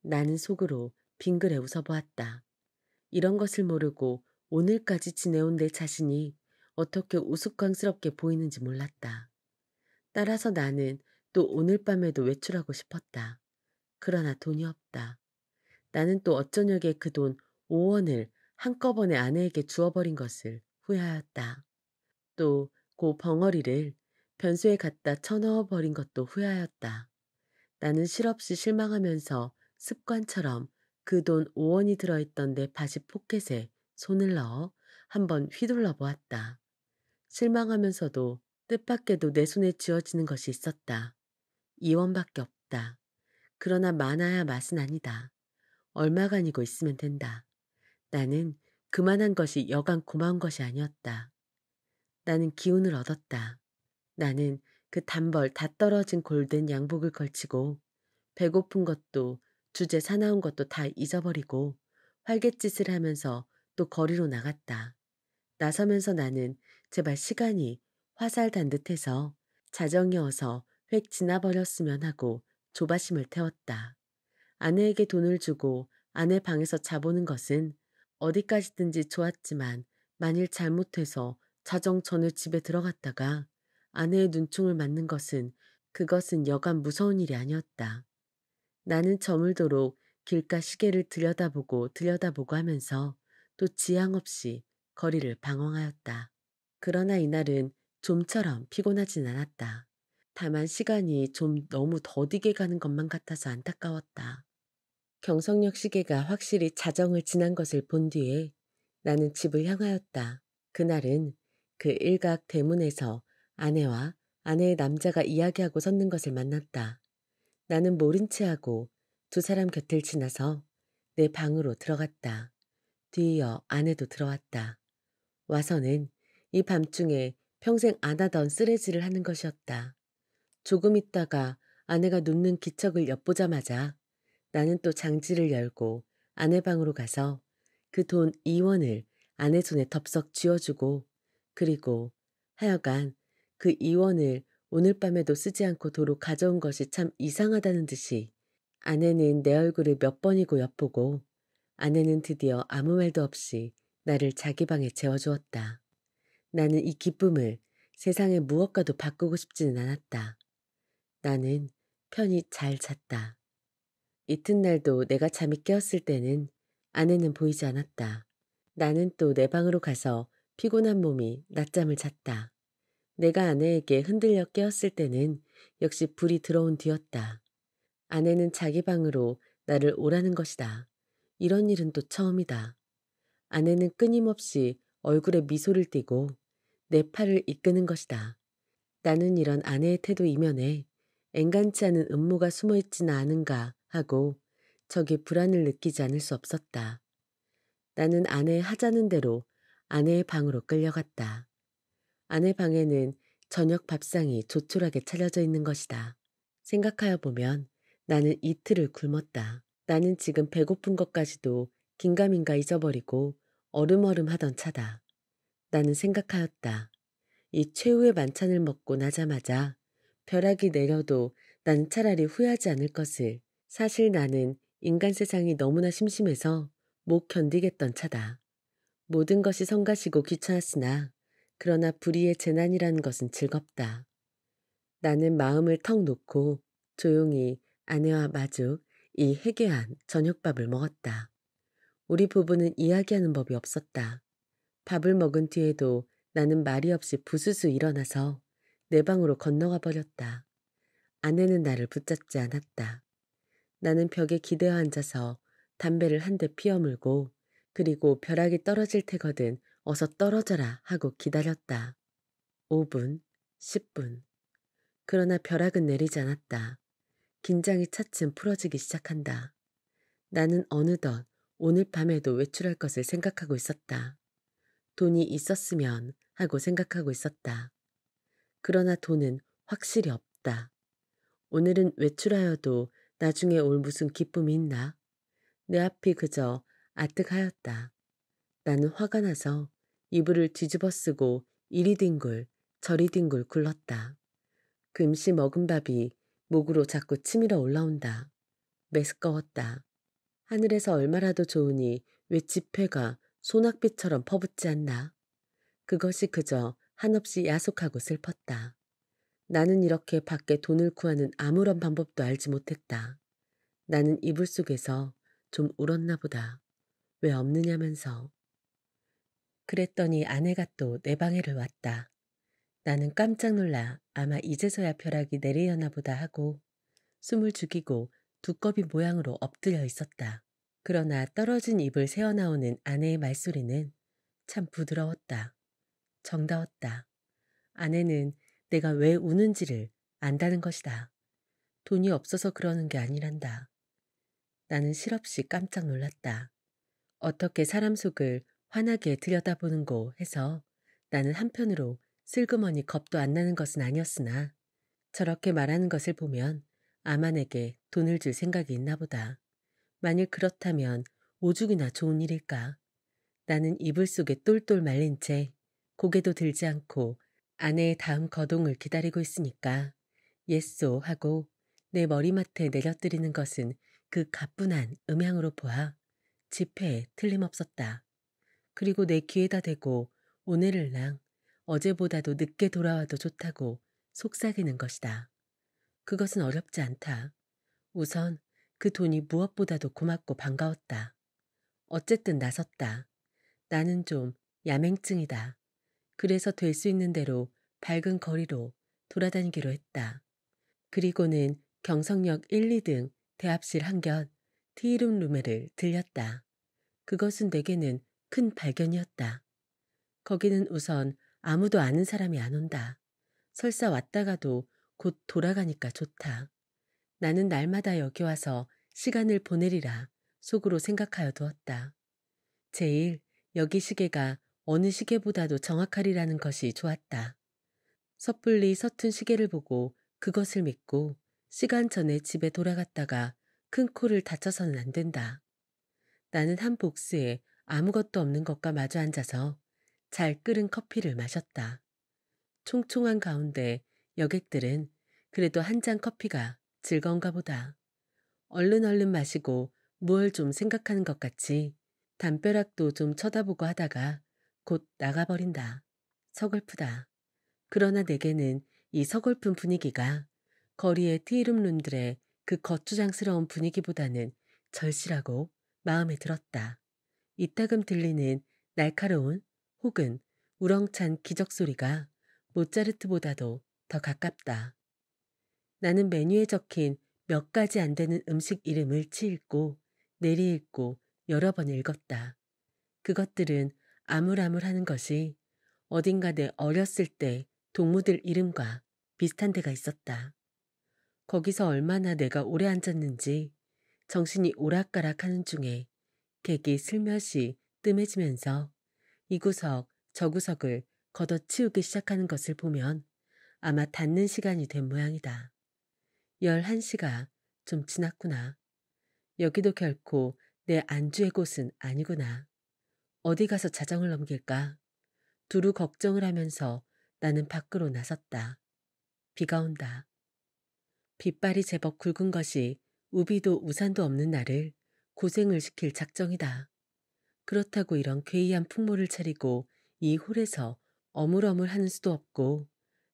나는 속으로 빙그레 웃어보았다. 이런 것을 모르고 오늘까지 지내온 내 자신이 어떻게 우스꽝스럽게 보이는지 몰랐다. 따라서 나는 또 오늘 밤에도 외출하고 싶었다. 그러나 돈이 없다. 나는 또 어쩌냐게 그 돈 5원을 한꺼번에 아내에게 주어버린 것을 후회하였다. 또 그 벙어리를 변소에 갖다 쳐넣어버린 것도 후회하였다. 나는 실없이 실망하면서 습관처럼 그 돈 5원이 들어있던 내 바지 포켓에 손을 넣어 한번 휘둘러 보았다. 실망하면서도 뜻밖에도 내 손에 쥐어지는 것이 있었다. 2원밖에 없다. 그러나 많아야 맛은 아니다. 얼마간이고 있으면 된다. 나는 그만한 것이 여간 고마운 것이 아니었다. 나는 기운을 얻었다. 나는 그 단벌 다 떨어진 골든 양복을 걸치고 배고픈 것도 주제 사나운 것도 다 잊어버리고 활갯짓을 하면서 또 거리로 나갔다. 나서면서 나는 제발 시간이 화살 단 듯해서 자정이어서 획 지나버렸으면 하고 조바심을 태웠다. 아내에게 돈을 주고 아내 방에서 자보는 것은 어디까지든지 좋았지만 만일 잘못해서 자정 전에 집에 들어갔다가 아내의 눈총을 맞는 것은 그것은 여간 무서운 일이 아니었다. 나는 저물도록 길가 시계를 들여다보고 하면서 또 지양 없이 거리를 방황하였다. 그러나 이날은 좀처럼 피곤하진 않았다. 다만 시간이 좀 너무 더디게 가는 것만 같아서 안타까웠다. 경성역 시계가 확실히 자정을 지난 것을 본 뒤에 나는 집을 향하였다. 그날은 그 일각 대문에서 아내와 아내의 남자가 이야기하고 섰는 것을 만났다. 나는 모른 체하고 두 사람 곁을 지나서 내 방으로 들어갔다. 뒤이어 아내도 들어왔다. 와서는 이 밤중에 평생 안 하던 쓰레기를 하는 것이었다. 조금 있다가 아내가 눕는 기척을 엿보자마자 나는 또 장지를 열고 아내 방으로 가서 그 돈 2원을 아내 손에 덥석 쥐어주고 그리고 하여간 그 2원을 오늘 밤에도 쓰지 않고 도로 가져온 것이 참 이상하다는 듯이 아내는 내 얼굴을 몇 번이고 엿보고 아내는 드디어 아무 말도 없이 나를 자기 방에 재워주었다. 나는 이 기쁨을 세상의 무엇과도 바꾸고 싶지는 않았다. 나는 편히 잘 잤다. 이튿날도 내가 잠이 깨었을 때는 아내는 보이지 않았다. 나는 또 내 방으로 가서 피곤한 몸이 낮잠을 잤다. 내가 아내에게 흔들려 깨었을 때는 역시 불이 들어온 뒤였다. 아내는 자기 방으로 나를 오라는 것이다. 이런 일은 또 처음이다. 아내는 끊임없이 얼굴에 미소를 띠고 내 팔을 이끄는 것이다. 나는 이런 아내의 태도 이면에 앵간치 않은 음모가 숨어있지는 않은가 하고 저기 불안을 느끼지 않을 수 없었다. 나는 아내의 하자는 대로 아내의 방으로 끌려갔다. 아내 방에는 저녁 밥상이 조촐하게 차려져 있는 것이다. 생각하여 보면 나는 이틀을 굶었다. 나는 지금 배고픈 것까지도 긴가민가 잊어버리고 얼음얼음 하던 차다. 나는 생각하였다. 이 최후의 만찬을 먹고 나자마자 벼락이 내려도 나는 차라리 후회하지 않을 것을. 사실 나는 인간 세상이 너무나 심심해서 못 견디겠던 차다. 모든 것이 성가시고 귀찮았으나 그러나 불의의 재난이라는 것은 즐겁다. 나는 마음을 턱 놓고 조용히 아내와 마주 이 해괴한 저녁밥을 먹었다. 우리 부부는 이야기하는 법이 없었다. 밥을 먹은 뒤에도 나는 말이 없이 부스스 일어나서 내 방으로 건너가 버렸다. 아내는 나를 붙잡지 않았다. 나는 벽에 기대어 앉아서 담배를 한 대 피워물고 그리고 벼락이 떨어질 테거든 어서 떨어져라 하고 기다렸다. 5분, 10분. 그러나 벼락은 내리지 않았다. 긴장이 차츰 풀어지기 시작한다. 나는 어느덧 오늘 밤에도 외출할 것을 생각하고 있었다. 돈이 있었으면 하고 생각하고 있었다. 그러나 돈은 확실히 없다. 오늘은 외출하여도 나중에 올 무슨 기쁨이 있나? 내 앞이 그저 아득하였다. 나는 화가 나서 이불을 뒤집어 쓰고 이리 뒹굴 저리 뒹굴 굴렀다. 금시 먹은 밥이 목으로 자꾸 치밀어 올라온다. 메스꺼웠다. 하늘에서 얼마라도 좋으니 왜 지폐가 소낙비처럼 퍼붓지 않나? 그것이 그저 한없이 야속하고 슬펐다. 나는 이렇게 밖에 돈을 구하는 아무런 방법도 알지 못했다. 나는 이불 속에서 좀 울었나 보다. 왜 없느냐면서. 그랬더니 아내가 또 내 방에를 왔다. 나는 깜짝 놀라 아마 이제서야 벼락이 내리려나 보다 하고 숨을 죽이고 두꺼비 모양으로 엎드려 있었다. 그러나 떨어진 입을 새어나오는 아내의 말소리는 참 부드러웠다. 정다웠다. 아내는 내가 왜 우는지를 안다는 것이다. 돈이 없어서 그러는 게 아니란다. 나는 실없이 깜짝 놀랐다. 어떻게 사람 속을 환하게 들여다보는고 해서 나는 한편으로 슬그머니 겁도 안 나는 것은 아니었으나 저렇게 말하는 것을 보면 아마 내게 돈을 줄 생각이 있나 보다. 만일 그렇다면 오죽이나 좋은 일일까. 나는 이불 속에 똘똘 말린 채 고개도 들지 않고 아내의 다음 거동을 기다리고 있으니까 예쏘 하고 내 머리맡에 내려뜨리는 것은 그 가뿐한 음향으로 보아 지폐에 틀림없었다. 그리고 내 귀에다 대고 오늘을랑 어제보다도 늦게 돌아와도 좋다고 속삭이는 것이다. 그것은 어렵지 않다. 우선 그 돈이 무엇보다도 고맙고 반가웠다. 어쨌든 나섰다. 나는 좀 야맹증이다. 그래서 될 수 있는 대로 밝은 거리로 돌아다니기로 했다. 그리고는 경성역 1, 2등 대합실 한곁 티룸 루메를 들렸다. 그것은 내게는 큰 발견이었다. 거기는 우선 아무도 아는 사람이 안 온다. 설사 왔다가도 곧 돌아가니까 좋다. 나는 날마다 여기 와서 시간을 보내리라 속으로 생각하여 두었다. 제일 여기 시계가 어느 시계보다도 정확하리라는 것이 좋았다. 섣불리 서툰 시계를 보고 그것을 믿고 시간 전에 집에 돌아갔다가 큰 코를 다쳐서는 안 된다. 나는 한 복스에 아무것도 없는 것과 마주 앉아서 잘 끓은 커피를 마셨다. 총총한 가운데 여객들은 그래도 한 잔 커피가 즐거운가 보다. 얼른 마시고 뭘 좀 생각하는 것 같이 담벼락도 좀 쳐다보고 하다가 곧 나가버린다. 서글프다. 그러나 내게는 이 서글픈 분위기가 거리의 티룸룸들의 그 거추장스러운 분위기보다는 절실하고 마음에 들었다. 이따금 들리는 날카로운 혹은 우렁찬 기적소리가 모차르트보다도 더 가깝다. 나는 메뉴에 적힌 몇 가지 안 되는 음식 이름을 치읽고 내리읽고 여러 번 읽었다. 그것들은 아물아물하는 것이 어딘가 내 어렸을 때 동무들 이름과 비슷한 데가 있었다. 거기서 얼마나 내가 오래 앉았는지 정신이 오락가락하는 중에 객이 슬며시 뜸해지면서 이 구석 저 구석을 걷어치우기 시작하는 것을 보면 아마 닫는 시간이 된 모양이다. 11시가 좀 지났구나. 여기도 결코 내 안주의 곳은 아니구나. 어디 가서 자정을 넘길까? 두루 걱정을 하면서 나는 밖으로 나섰다. 비가 온다. 빗발이 제법 굵은 것이 우비도 우산도 없는 나를 고생을 시킬 작정이다. 그렇다고 이런 괴이한 풍모를 차리고 이 홀에서 어물어물 하는 수도 없고,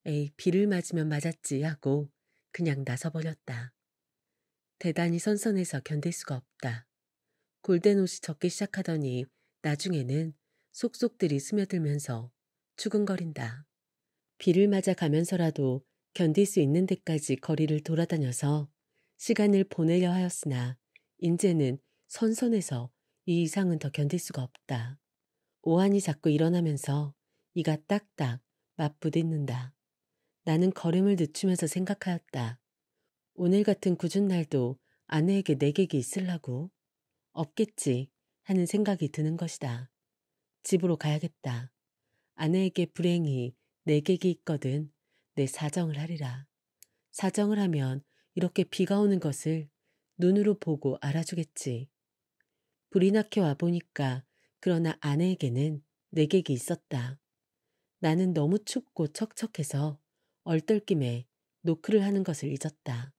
에이, 비를 맞으면 맞았지 하고 그냥 나서버렸다. 대단히 선선해서 견딜 수가 없다. 골덴 옷이 젖기 시작하더니 나중에는 속속들이 스며들면서 추근거린다. 비를 맞아 가면서라도 견딜 수 있는 데까지 거리를 돌아다녀서 시간을 보내려 하였으나 인제는 선선해서 이 이상은 더 견딜 수가 없다. 오한이 자꾸 일어나면서 이가 딱딱 맞부딪는다. 나는 걸음을 늦추면서 생각하였다. 오늘 같은 궂은 날도 아내에게 내객이 있을라고? 없겠지 하는 생각이 드는 것이다. 집으로 가야겠다. 아내에게 불행히 내객이 있거든 내 사정을 하리라. 사정을 하면 이렇게 비가 오는 것을 눈으로 보고 알아주겠지. 불이 나게 와보니까 그러나 아내에게는 내객이 있었다. 나는 너무 춥고 척척해서 얼떨김에 노크를 하는 것을 잊었다.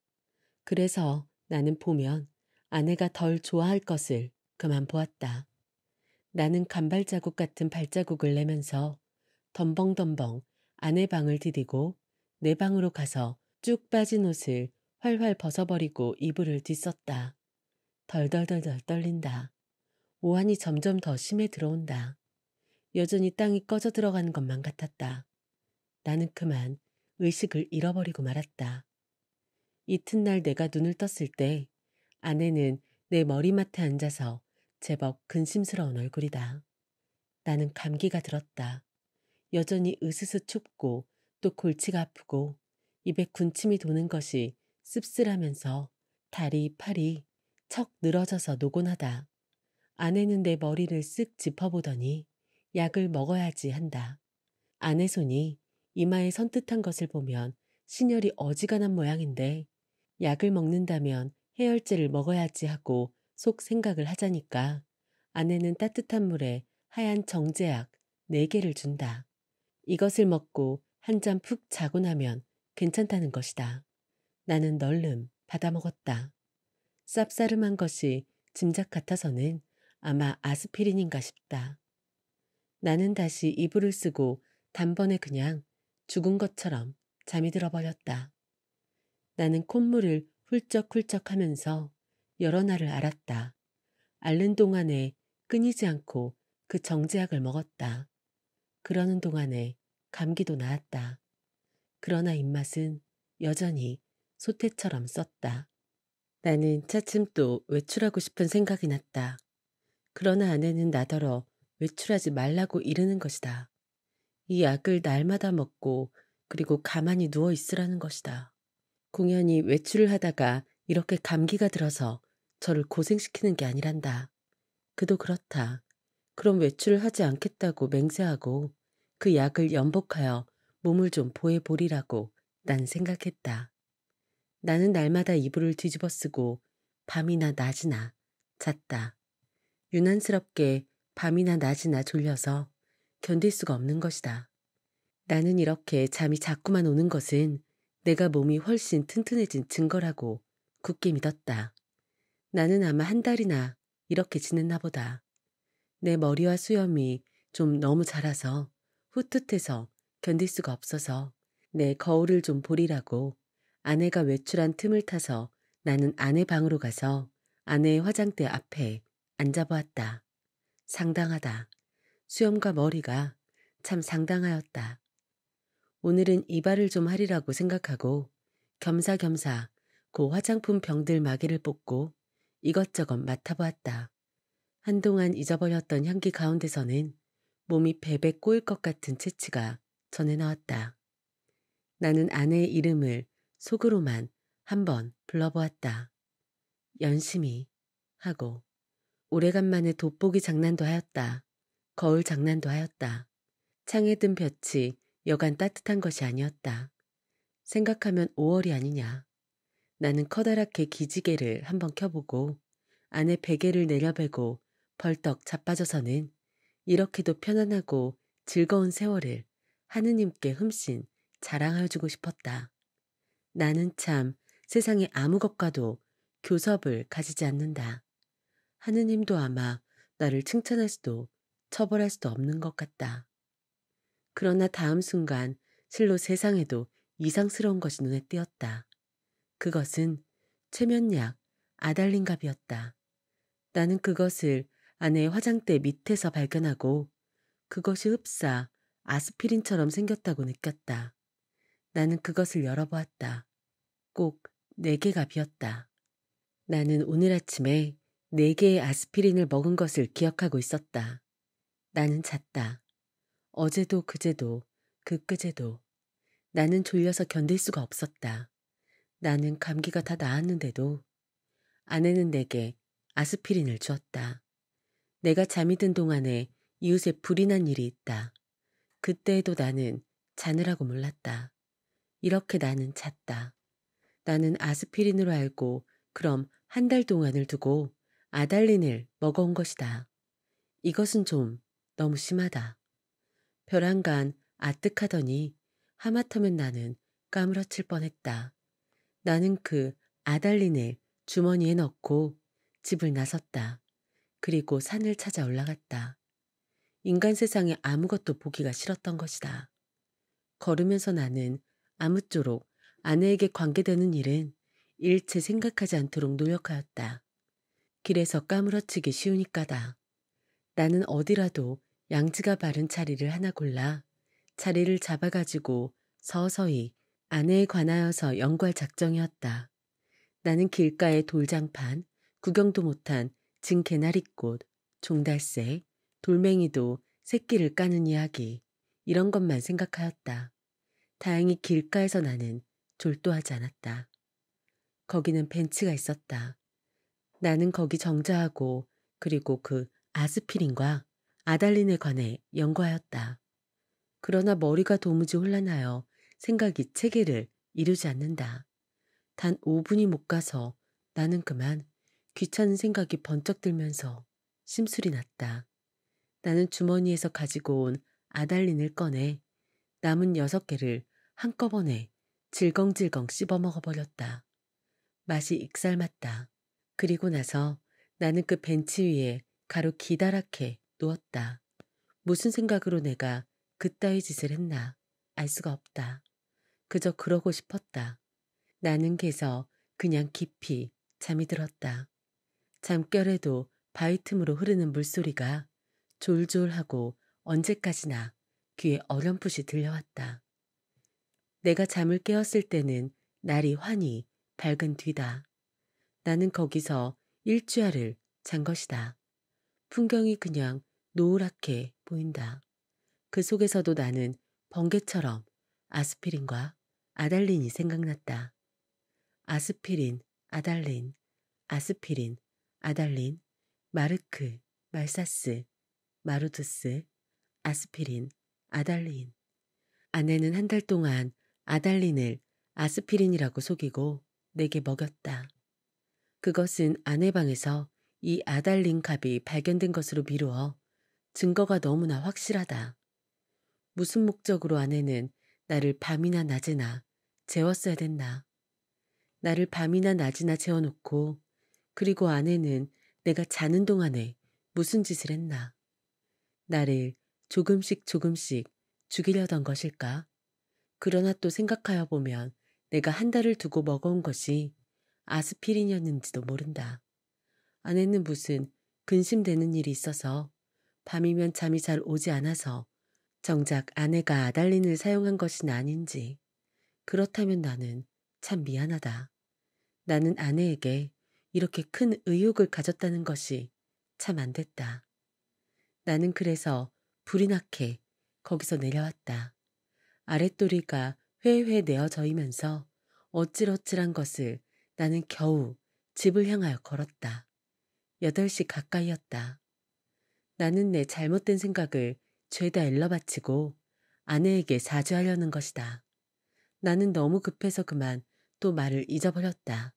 그래서 나는 보면 아내가 덜 좋아할 것을 그만 보았다. 나는 간발자국 같은 발자국을 내면서 덤벙덤벙 아내 방을 디디고 내 방으로 가서 쭉 빠진 옷을 활활 벗어버리고 이불을 뒤썼다. 덜덜덜덜 떨린다. 오한이 점점 더 심해 들어온다. 여전히 땅이 꺼져 들어가는 것만 같았다. 나는 그만 의식을 잃어버리고 말았다. 이튿날 내가 눈을 떴을 때 아내는 내 머리맡에 앉아서 제법 근심스러운 얼굴이다. 나는 감기가 들었다. 여전히 으스스 춥고 또 골치가 아프고 입에 군침이 도는 것이 씁쓸하면서 다리, 팔이 척 늘어져서 노곤하다. 아내는 내 머리를 쓱 짚어보더니 약을 먹어야지 한다. 아내 손이 이마에 선뜻한 것을 보면 신혈이 어지간한 모양인데 약을 먹는다면 해열제를 먹어야지 하고 속 생각을 하자니까 아내는 따뜻한 물에 하얀 정제약 4개를 준다. 이것을 먹고 한 잠 푹 자고 나면 괜찮다는 것이다. 나는 널름 받아먹었다. 쌉싸름한 것이 짐작 같아서는 아마 아스피린인가 싶다. 나는 다시 이불을 쓰고 단번에 그냥 죽은 것처럼 잠이 들어버렸다. 나는 콧물을 훌쩍훌쩍 하면서 여러 날을 앓았다. 앓는 동안에 끊이지 않고 그 정제약을 먹었다. 그러는 동안에 감기도 나았다. 그러나 입맛은 여전히 소태처럼 썼다. 나는 차츰 또 외출하고 싶은 생각이 났다. 그러나 아내는 나더러 외출하지 말라고 이르는 것이다. 이 약을 날마다 먹고 그리고 가만히 누워 있으라는 것이다. 공연히 외출을 하다가 이렇게 감기가 들어서 저를 고생시키는 게 아니란다. 그도 그렇다. 그럼 외출을 하지 않겠다고 맹세하고 그 약을 연복하여 몸을 좀 보해보리라고 난 생각했다. 나는 날마다 이불을 뒤집어 쓰고 밤이나 낮이나 잤다. 유난스럽게 밤이나 낮이나 졸려서 견딜 수가 없는 것이다. 나는 이렇게 잠이 자꾸만 오는 것은 내가 몸이 훨씬 튼튼해진 증거라고 굳게 믿었다. 나는 아마 한 달이나 이렇게 지냈나 보다. 내 머리와 수염이 좀 너무 자라서 후투해서 견딜 수가 없어서 내 거울을 좀 보리라고 아내가 외출한 틈을 타서 나는 아내 방으로 가서 아내의 화장대 앞에 앉아보았다. 상당하다. 수염과 머리가 참 상당하였다. 오늘은 이발을 좀 하리라고 생각하고 겸사겸사 그 화장품 병들 마개를 뽑고 이것저것 맡아보았다. 한동안 잊어버렸던 향기 가운데서는 몸이 베베 꼬일 것 같은 채취가 전해 나왔다. 나는 아내의 이름을 속으로만 한번 불러보았다. 연심이 하고 오래간만에 돋보기 장난도 하였다. 거울 장난도 하였다. 창에 든 볕이 여간 따뜻한 것이 아니었다. 생각하면 5월이 아니냐. 나는 커다랗게 기지개를 한번 켜보고 안에 베개를 내려베고 벌떡 자빠져서는 이렇게도 편안하고 즐거운 세월을 하느님께 흠씬 자랑해주고 싶었다. 나는 참 세상에 아무 것과도 교섭을 가지지 않는다. 하느님도 아마 나를 칭찬할 수도 처벌할 수도 없는 것 같다. 그러나 다음 순간 실로 세상에도 이상스러운 것이 눈에 띄었다. 그것은 최면약 아달린갑이었다. 나는 그것을 아내의 화장대 밑에서 발견하고 그것이 흡사 아스피린처럼 생겼다고 느꼈다. 나는 그것을 열어보았다. 꼭 4개가 비었다. 나는 오늘 아침에 4개의 아스피린을 먹은 것을 기억하고 있었다. 나는 잤다. 어제도 그제도 그끄제도. 나는 졸려서 견딜 수가 없었다. 나는 감기가 다 나았는데도 아내는 내게 아스피린을 주었다. 내가 잠이 든 동안에 이웃에 불이 난 일이 있다. 그때에도 나는 자느라고 몰랐다. 이렇게 나는 잤다. 나는 아스피린으로 알고 그럼 한 달 동안을 두고 아달린을 먹어온 것이다. 이것은 좀 너무 심하다. 벼랑간 아뜩하더니 하마터면 나는 까무러칠 뻔했다. 나는 그 아달린을 주머니에 넣고 집을 나섰다. 그리고 산을 찾아 올라갔다. 인간 세상에 아무것도 보기가 싫었던 것이다. 걸으면서 나는 아무쪼록 아내에게 관계되는 일은 일체 생각하지 않도록 노력하였다. 길에서 까무러치기 쉬우니까다. 나는 어디라도 양지가 바른 자리를 하나 골라 자리를 잡아가지고 서서히 아내에 관하여서 연구할 작정이었다. 나는 길가의 돌장판, 구경도 못한 진개나리꽃, 종달새, 돌멩이도 새끼를 까는 이야기, 이런 것만 생각하였다. 다행히 길가에서 나는 졸도하지 않았다. 거기는 벤치가 있었다. 나는 거기 정자하고 그리고 그 아스피린과 아달린에 관해 연구하였다. 그러나 머리가 도무지 혼란하여 생각이 체계를 이루지 않는다. 단 5분이 못 가서 나는 그만 귀찮은 생각이 번쩍 들면서 심술이 났다. 나는 주머니에서 가지고 온 아달린을 꺼내 남은 6개를 한꺼번에 질겅질겅 씹어 먹어버렸다. 맛이 익살맞다. 그리고 나서 나는 그 벤치 위에 가로 기다랗게 누웠다. 무슨 생각으로 내가 그따위 짓을 했나 알 수가 없다. 그저 그러고 싶었다. 나는 개서 그냥 깊이 잠이 들었다. 잠결에도 바위 틈으로 흐르는 물소리가 졸졸하고 언제까지나 귀에 어렴풋이 들려왔다. 내가 잠을 깨었을 때는 날이 환히 밝은 뒤다. 나는 거기서 일주야를 잔 것이다. 풍경이 그냥 노랗게 보인다. 그 속에서도 나는 번개처럼 아스피린과 아달린이 생각났다. 아스피린, 아달린, 아스피린, 아달린, 마르크, 말사스, 마루두스, 아스피린, 아달린. 아내는 한 달 동안 아달린을 아스피린이라고 속이고 내게 먹였다. 그것은 아내 방에서 이 아달린 갑이 발견된 것으로 미루어 증거가 너무나 확실하다. 무슨 목적으로 아내는 나를 밤이나 낮이나 재웠어야 됐나. 나를 밤이나 낮이나 재워놓고 그리고 아내는 내가 자는 동안에 무슨 짓을 했나. 나를 조금씩 조금씩 죽이려던 것일까? 그러나 또 생각하여 보면 내가 한 달을 두고 먹어온 것이 아스피린이었는지도 모른다. 아내는 무슨 근심되는 일이 있어서 밤이면 잠이 잘 오지 않아서 정작 아내가 아달린을 사용한 것은 아닌지. 그렇다면 나는 참 미안하다. 나는 아내에게 이렇게 큰 의욕을 가졌다는 것이 참 안 됐다. 나는 그래서 불이 나게 거기서 내려왔다. 아랫도리가 회회 내어져이면서 어찔어찔한 것을 나는 겨우 집을 향하여 걸었다. 8시 가까이였다. 나는 내 잘못된 생각을 죄다 일러바치고 아내에게 사죄하려는 것이다. 나는 너무 급해서 그만 또 말을 잊어버렸다.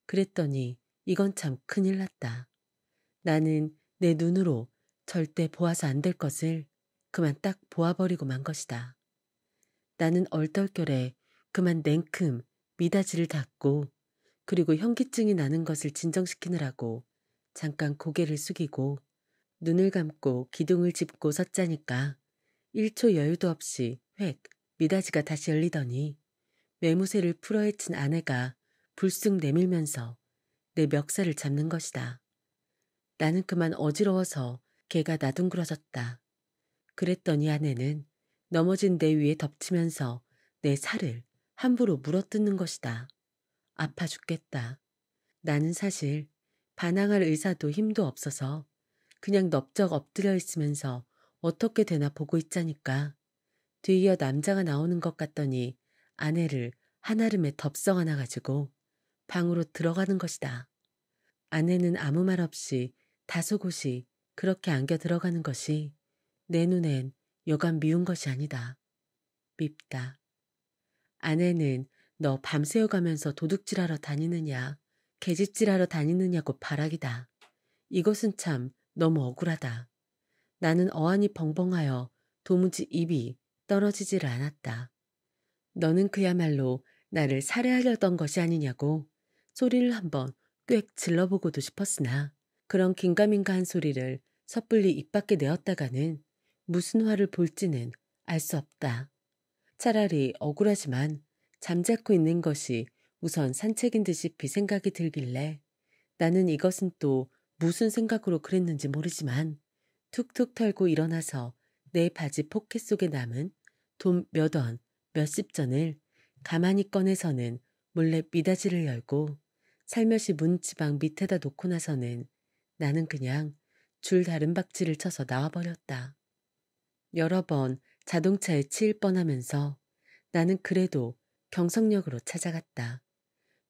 그랬더니 이건 참 큰일 났다. 나는 내 눈으로 절대 보아서 안 될 것을 그만 딱 보아버리고 만 것이다. 나는 얼떨결에 그만 냉큼 미닫이를 닫고 그리고 현기증이 나는 것을 진정시키느라고 잠깐 고개를 숙이고 눈을 감고 기둥을 짚고 섰자니까 1초 여유도 없이 획 미닫이가 다시 열리더니 매무새를 풀어헤친 아내가 불쑥 내밀면서 내 멱살을 잡는 것이다. 나는 그만 어지러워서 개가 나둥그러졌다. 그랬더니 아내는 넘어진 내 위에 덮치면서 내 살을 함부로 물어뜯는 것이다. 아파 죽겠다. 나는 사실 반항할 의사도 힘도 없어서 그냥 넙적 엎드려 있으면서 어떻게 되나 보고 있자니까 뒤이어 남자가 나오는 것 같더니 아내를 한아름에 덥석 안아가지고 방으로 들어가는 것이다. 아내는 아무 말 없이 다소곳이 그렇게 안겨 들어가는 것이 내 눈엔 여간 미운 것이 아니다. 밉다. 아내는 너 밤새워가면서 도둑질하러 다니느냐, 계집질하러 다니느냐고 바라기다. 이것은 참 너무 억울하다. 나는 어안이 벙벙하여 도무지 입이 떨어지지를 않았다. 너는 그야말로 나를 살해하려던 것이 아니냐고 소리를 한번 꽥 질러보고도 싶었으나 그런 긴가민가한 소리를 섣불리 입 밖에 내었다가는 무슨 화를 볼지는 알 수 없다. 차라리 억울하지만 잠자코 있는 것이 우선 산책인 듯이 비생각이 들길래 나는 이것은 또 무슨 생각으로 그랬는지 모르지만 툭툭 털고 일어나서 내 바지 포켓 속에 남은 돈 몇 원, 몇십 전을 가만히 꺼내서는 몰래 미닫이를 열고 살며시 문지방 밑에다 놓고 나서는 나는 그냥 줄 다른 박질을 쳐서 나와버렸다. 여러 번 자동차에 치일 뻔하면서 나는 그래도 경성역으로 찾아갔다.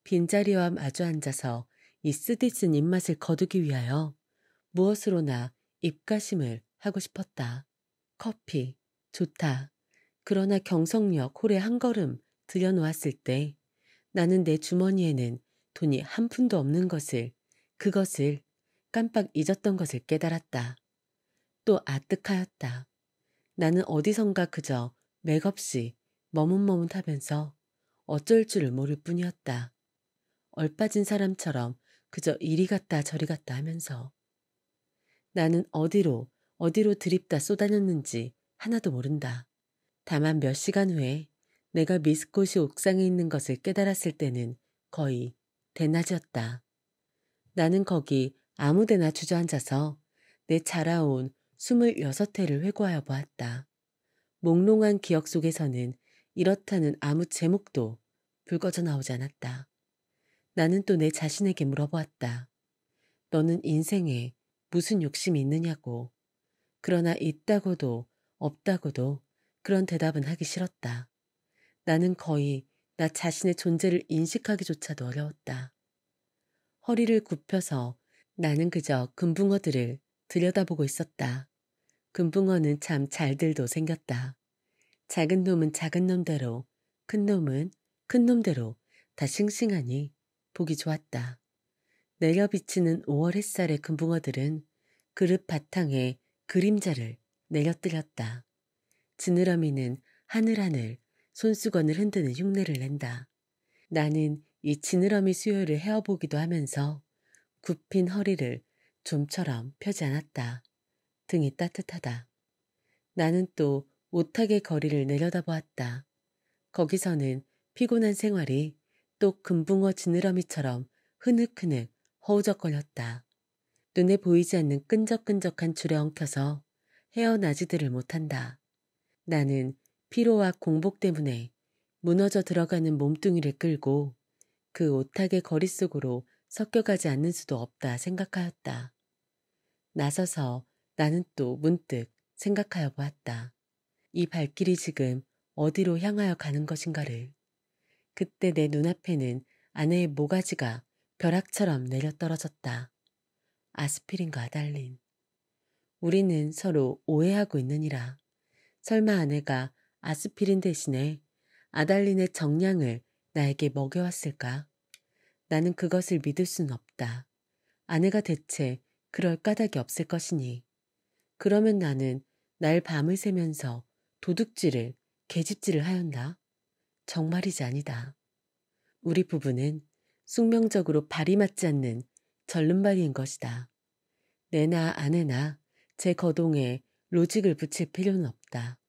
빈자리와 마주 앉아서 이 쓰디쓴 입맛을 거두기 위하여 무엇으로나 입가심을 하고 싶었다. 커피, 좋다. 그러나 경성역 홀에 한 걸음 들여놓았을 때 나는 내 주머니에는 돈이 한 푼도 없는 것을, 그것을 깜빡 잊었던 것을 깨달았다. 또 아뜩하였다. 나는 어디선가 그저 맥없이 머뭇머뭇하면서 어쩔 줄을 모를 뿐이었다. 얼빠진 사람처럼 그저 이리 갔다 저리 갔다 하면서 나는 어디로 들입다 쏟아졌는지 하나도 모른다. 다만 몇 시간 후에 내가 미스코시 옥상에 있는 것을 깨달았을 때는 거의 대낮이었다. 나는 거기 아무데나 주저앉아서 내 자라온 26회를 회고하여 보았다. 몽롱한 기억 속에서는 이렇다는 아무 제목도 불거져 나오지 않았다. 나는 또 내 자신에게 물어보았다. 너는 인생에 무슨 욕심이 있느냐고. 그러나 있다고도 없다고도 그런 대답은 하기 싫었다. 나는 거의 나 자신의 존재를 인식하기조차도 어려웠다. 허리를 굽혀서 나는 그저 금붕어들을 들여다보고 있었다. 금붕어는 참 잘들도 생겼다. 작은 놈은 작은 놈대로, 큰 놈은 큰 놈대로 다 싱싱하니 보기 좋았다. 내려 비치는 5월 햇살의 금붕어들은 그릇 바탕에 그림자를 내려뜨렸다. 지느러미는 하늘하늘 손수건을 흔드는 흉내를 낸다. 나는 이 지느러미 수요를 헤어보기도 하면서 굽힌 허리를 좀처럼 펴지 않았다. 등이 따뜻하다. 나는 또 오타의 거리를 내려다보았다. 거기서는 피곤한 생활이 또 금붕어 지느러미처럼 흐느흐느 허우적거렸다. 눈에 보이지 않는 끈적끈적한 줄에 엉켜서 헤어나지들을 못한다. 나는 피로와 공복 때문에 무너져 들어가는 몸뚱이를 끌고 그 오타의 거리 속으로 섞여가지 않는 수도 없다 생각하였다. 나서서 나는 또 문득 생각하여 보았다. 이 발길이 지금 어디로 향하여 가는 것인가를. 그때 내 눈앞에는 아내의 모가지가 벼락처럼 내려떨어졌다. 아스피린과 아달린. 우리는 서로 오해하고 있느니라. 설마 아내가 아스피린 대신에 아달린의 정량을 나에게 먹여왔을까? 나는 그것을 믿을 수는 없다. 아내가 대체 그럴 까닭이 없을 것이니. 그러면 나는 날 밤을 새면서 도둑질을, 계집질을 하였나? 정말이지 아니다. 우리 부부는 숙명적으로 발이 맞지 않는 절름발이인 것이다. 내나 아내나 제 거동에 로직을 붙일 필요는 없다.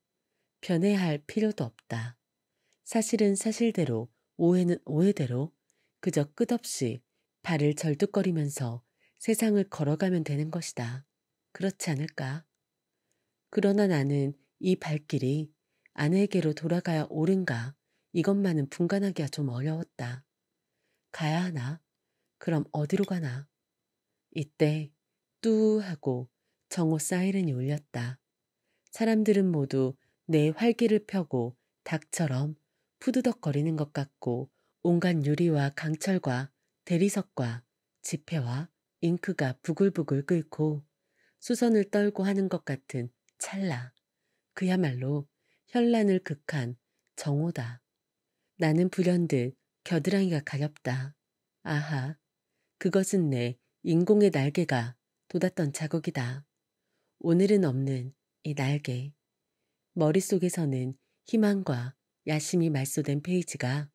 변해할 필요도 없다. 사실은 사실대로, 오해는 오해대로 그저 끝없이 발을 절뚝거리면서 세상을 걸어가면 되는 것이다. 그렇지 않을까? 그러나 나는 이 발길이 아내에게로 돌아가야 옳은가 이것만은 분간하기가 좀 어려웠다. 가야 하나? 그럼 어디로 가나? 이때 뚜 하고 정오 사이렌이 울렸다. 사람들은 모두 내 활기를 펴고 닭처럼 푸드덕거리는 것 같고 온갖 유리와 강철과 대리석과 지폐와 잉크가 부글부글 끓고 수선을 떨고 하는 것 같은 찰나. 그야말로 현란을 극한 정오다. 나는 불현듯 겨드랑이가 가렵다. 아하, 그것은 내 인공의 날개가 돋았던 자국이다. 오늘은 없는 이 날개. 머릿속에서는 희망과 야심이 말소된 페이지가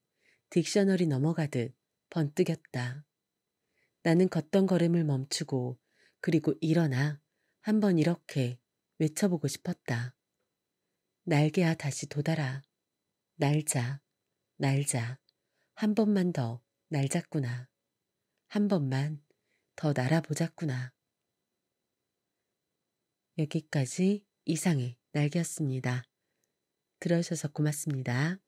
딕셔너리 넘어가듯 번뜩였다. 나는 걷던 걸음을 멈추고 그리고 일어나 한번 이렇게 외쳐보고 싶었다. 날개야 다시 돋아라. 날자, 날자. 한 번만 더 날잡구나. 한 번만 더 날아보자꾸나. 여기까지 이상의 날개였습니다. 들어주셔서 고맙습니다.